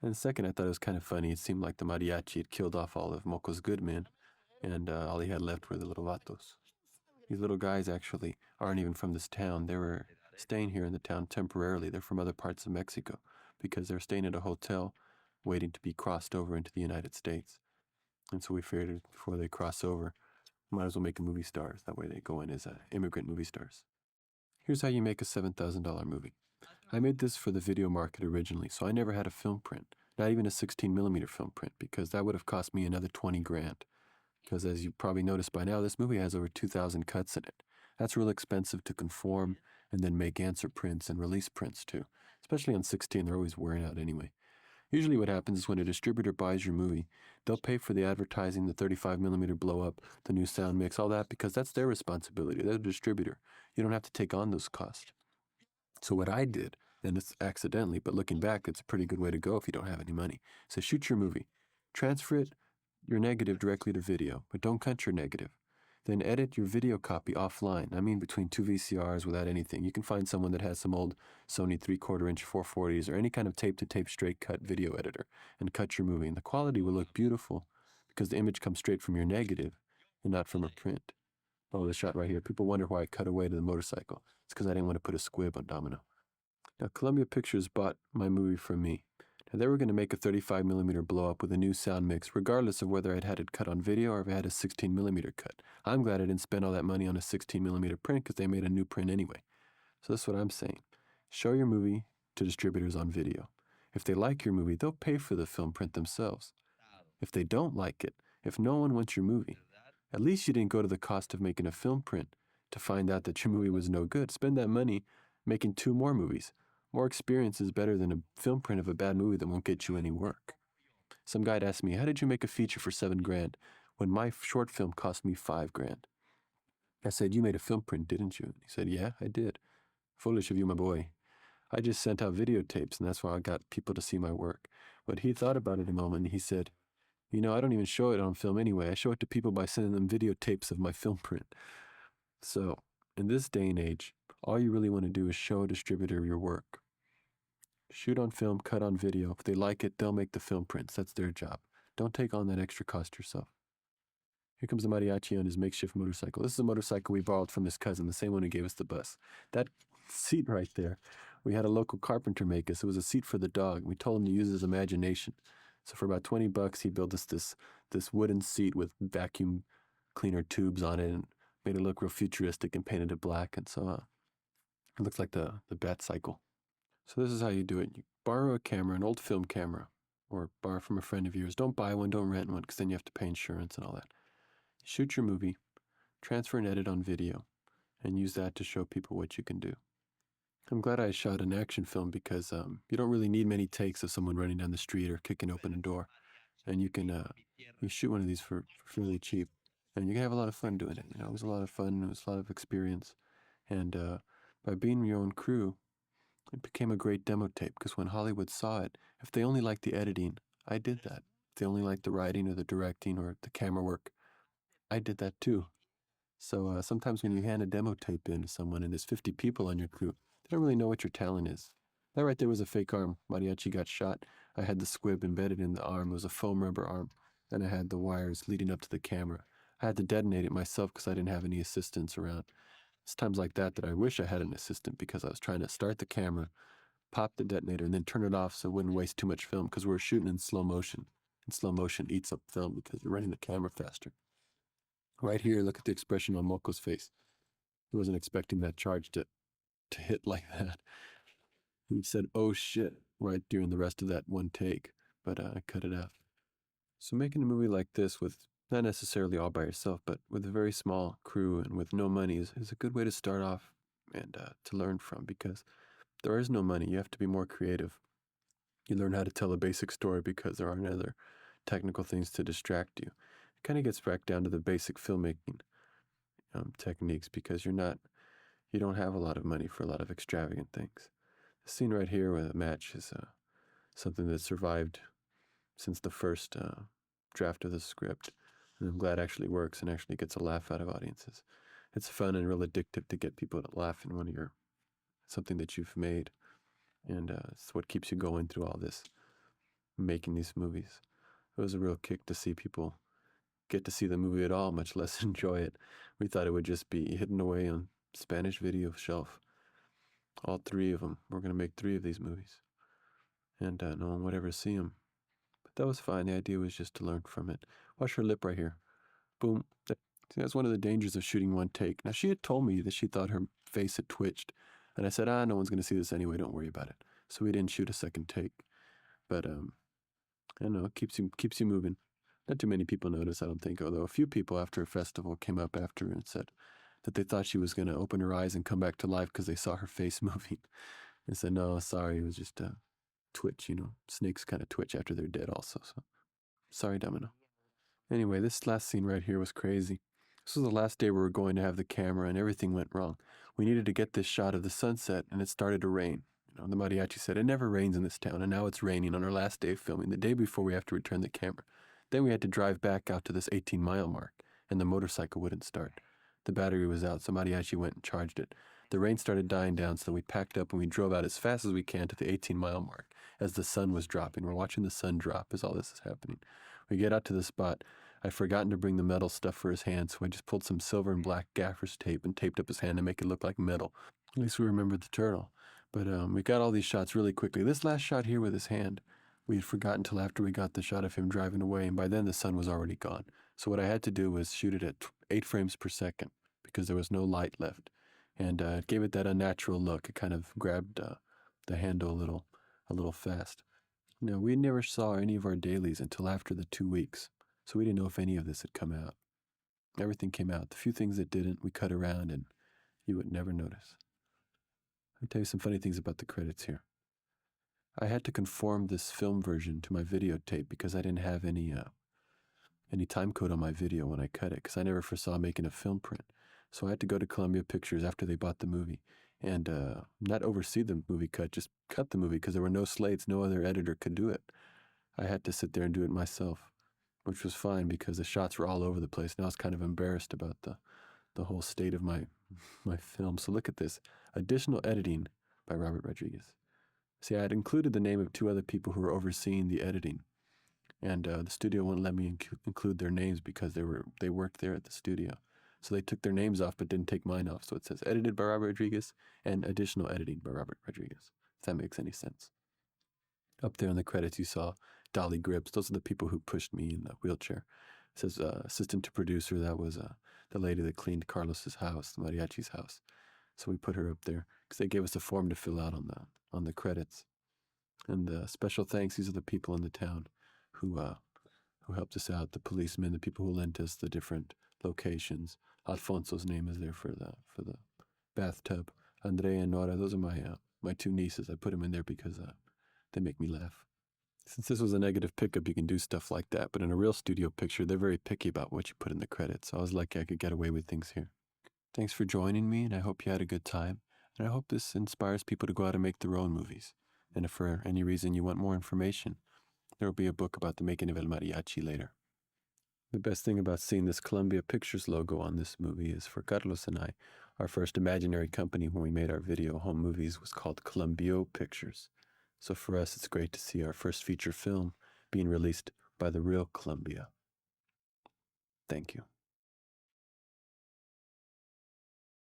And second, I thought it was kind of funny. It seemed like the mariachi had killed off all of Moco's good men, and all he had left were the little vatos. These little guys actually aren't even from this town. They were staying here in the town temporarily. They're from other parts of Mexico, because they're staying at a hotel waiting to be crossed over into the United States. And so we figured before they cross over, might as well make them movie stars. That way they go in as immigrant movie stars. Here's how you make a $7,000 movie. I made this for the video market originally, so I never had a film print, not even a 16mm film print, because that would have cost me another 20 grand. Because as you probably noticed by now, this movie has over 2,000 cuts in it. That's real expensive to conform and then make answer prints and release prints too. Especially on 16, they're always wearing out anyway. Usually what happens is when a distributor buys your movie, they'll pay for the advertising, the 35mm blow-up, the new sound mix, all that, because that's their responsibility. They're the distributor. You don't have to take on those costs. So what I did, and it's accidentally, but looking back, it's a pretty good way to go if you don't have any money. So shoot your movie. Transfer your negative directly to video, but don't cut your negative. Then edit your video copy offline. I mean between 2 VCRs without anything. You can find someone that has some old Sony 3/4-inch 440s or any kind of tape-to-tape straight cut video editor and cut your movie. And the quality will look beautiful because the image comes straight from your negative and not from a print. Oh, the shot right here. People wonder why I cut away to the motorcycle. It's because I didn't want to put a squib on Domino. Now, Columbia Pictures bought my movie from me. Now, they were going to make a 35mm blow-up with a new sound mix, regardless of whether I'd had it cut on video or if I had a 16mm cut. I'm glad I didn't spend all that money on a 16mm print because they made a new print anyway. So that's what I'm saying. Show your movie to distributors on video. If they like your movie, they'll pay for the film print themselves. If they don't like it, if no one wants your movie, at least you didn't go to the cost of making a film print to find out that your movie was no good. Spend that money making 2 more movies. More experience is better than a film print of a bad movie that won't get you any work. Some guy'd ask me, how did you make a feature for $7 grand when my short film cost me $5 grand? I said, "You made a film print, didn't you?" He said, "Yeah, I did." "Foolish of you, my boy. I just sent out videotapes, and that's why I got people to see my work." But he thought about it a moment, and he said, I don't even show it on film anyway. I show it to people by sending them videotapes of my film print. So, in this day and age, all you really want to do is show a distributor your work. Shoot on film, cut on video. If they like it, they'll make the film prints. That's their job. Don't take on that extra cost yourself. Here comes the Mariachi on his makeshift motorcycle. This is a motorcycle we borrowed from his cousin, the same one who gave us the bus. That seat right there, we had a local carpenter make us. It was a seat for the dog. We told him to use his imagination. So for about $20, he built us this wooden seat with vacuum cleaner tubes on it and made it look real futuristic and painted it black. And so it looks like the Bat Cycle. So this is how you do it. You borrow a camera, an old film camera, or borrow from a friend of yours. Don't buy one, don't rent one, because then you have to pay insurance and all that. Shoot your movie, transfer and edit on video, and use that to show people what you can do. I'm glad I shot an action film because you don't really need many takes of someone running down the street or kicking open a door. And you can you shoot one of these for fairly cheap. And you can have a lot of fun doing it. It was a lot of fun. It was a lot of experience. And by being your own crew, it became a great demo tape because when Hollywood saw it, if they only liked the editing, I did that. If they only liked the writing or the directing or the camera work, I did that too. So sometimes when you hand a demo tape in to someone and there's 50 people on your crew, they don't really know what your talent is. That right there was a fake arm. Mariachi got shot. I had the squib embedded in the arm. It was a foam rubber arm. And I had the wires leading up to the camera. I had to detonate it myself because I didn't have any assistants around. It's times like that that I wish I had an assistant because I was trying to start the camera, pop the detonator, and then turn it off so it wouldn't waste too much film because we were shooting in slow motion. And slow motion eats up film because you're running the camera faster. Right here, look at the expression on Moko's face. He wasn't expecting that charge to hit like that. He said, "Oh shit," right during the rest of that one take, but I cut it out. So making a movie like this with not necessarily all by yourself, but with a very small crew and with no money is a good way to start off and to learn from because there is no money. You have to be more creative. You learn how to tell a basic story because there aren't other technical things to distract you. It kind of gets back down to the basic filmmaking techniques because you don't have a lot of money for a lot of extravagant things. The scene right here with a match is something that survived since the first draft of the script, and I'm glad it actually works and actually gets a laugh out of audiences. It's fun and real addictive to get people to laugh in something that you've made, and it's what keeps you going through all this, making these movies. It was a real kick to see people get to see the movie at all, much less enjoy it. We thought it would just be hidden away on Spanish video shelf. All three of them. We're going to make 3 of these movies. And no one would ever see them. But that was fine. The idea was just to learn from it. Watch her lip right here. Boom. See, that's one of the dangers of shooting one take. Now, she had told me that she thought her face had twitched. And I said, no one's going to see this anyway. Don't worry about it. So we didn't shoot a second take. But, I don't know. It keeps you moving. Not too many people noticed, I don't think. Although a few people after a festival came up after and said that they thought she was going to open her eyes and come back to life because they saw her face moving. I said, no, sorry, it was just a twitch, Snakes kind of twitch after they're dead also, so sorry, Domino. Anyway, this last scene right here was crazy. This was the last day we were going to have the camera and everything went wrong. We needed to get this shot of the sunset and it started to rain. The mariachi said, it never rains in this town, and now it's raining on our last day of filming, the day before we have to return the camera. Then we had to drive back out to this 18-mile mark, and the motorcycle wouldn't start. The battery was out, so Mariachi went and charged it. The rain started dying down, so we packed up and we drove out as fast as we can to the 18-mile mark as the sun was dropping. We're watching the sun drop as all this is happening. We get out to the spot. I'd forgotten to bring the metal stuff for his hand, so I just pulled some silver and black gaffer's tape and taped up his hand to make it look like metal. At least we remembered the turtle. But we got all these shots really quickly. This last shot here with his hand, we had forgotten till after we got the shot of him driving away, and by then the sun was already gone. So what I had to do was shoot it at 8 frames per second because there was no light left. And it gave it that unnatural look. It kind of grabbed the handle a little fast. Now, we never saw any of our dailies until after the 2 weeks, so we didn't know if any of this had come out. Everything came out. The few things that didn't, we cut around, and you would never notice. I'll tell you some funny things about the credits here. I had to conform this film version to my videotape because I didn't have any time code on my video when I cut it, because I never foresaw making a film print. So I had to go to Columbia Pictures after they bought the movie and not oversee the movie cut, just cut the movie because there were no slates. No other editor could do it. I had to sit there and do it myself, which was fine because the shots were all over the place. And I was kind of embarrassed about the whole state of my film. So look at this. Additional editing by Robert Rodriguez. See, I had included the name of two other people who were overseeing the editing. And the studio wouldn't let me include their names because they worked there at the studio. So they took their names off but didn't take mine off. So it says edited by Robert Rodriguez and additional editing by Robert Rodriguez, if that makes any sense. Up there in the credits you saw Dolly Gribbs. Those are the people who pushed me in the wheelchair. It says assistant to producer. That was the lady that cleaned Carlos's house, the Mariachi's house. So we put her up there because they gave us a form to fill out on the credits. And special thanks. These are the people in the town who helped us out. The policemen, the people who lent us the different locations. Alfonso's name is there for the bathtub. Andrea and Nora. Those are my two nieces. I put them in there because they make me laugh. Since this was a negative pickup, you can do stuff like that. But in a real studio picture, they're very picky about what you put in the credits. So I was lucky I could get away with things here. Thanks for joining me, and I hope you had a good time. And I hope this inspires people to go out and make their own movies. And if for any reason you want more information, there will be a book about the making of El Mariachi later. The best thing about seeing this Columbia Pictures logo on this movie is for Carlos and I, our first imaginary company when we made our video home movies was called Columbia Pictures. So for us, it's great to see our first feature film being released by the real Columbia. Thank you.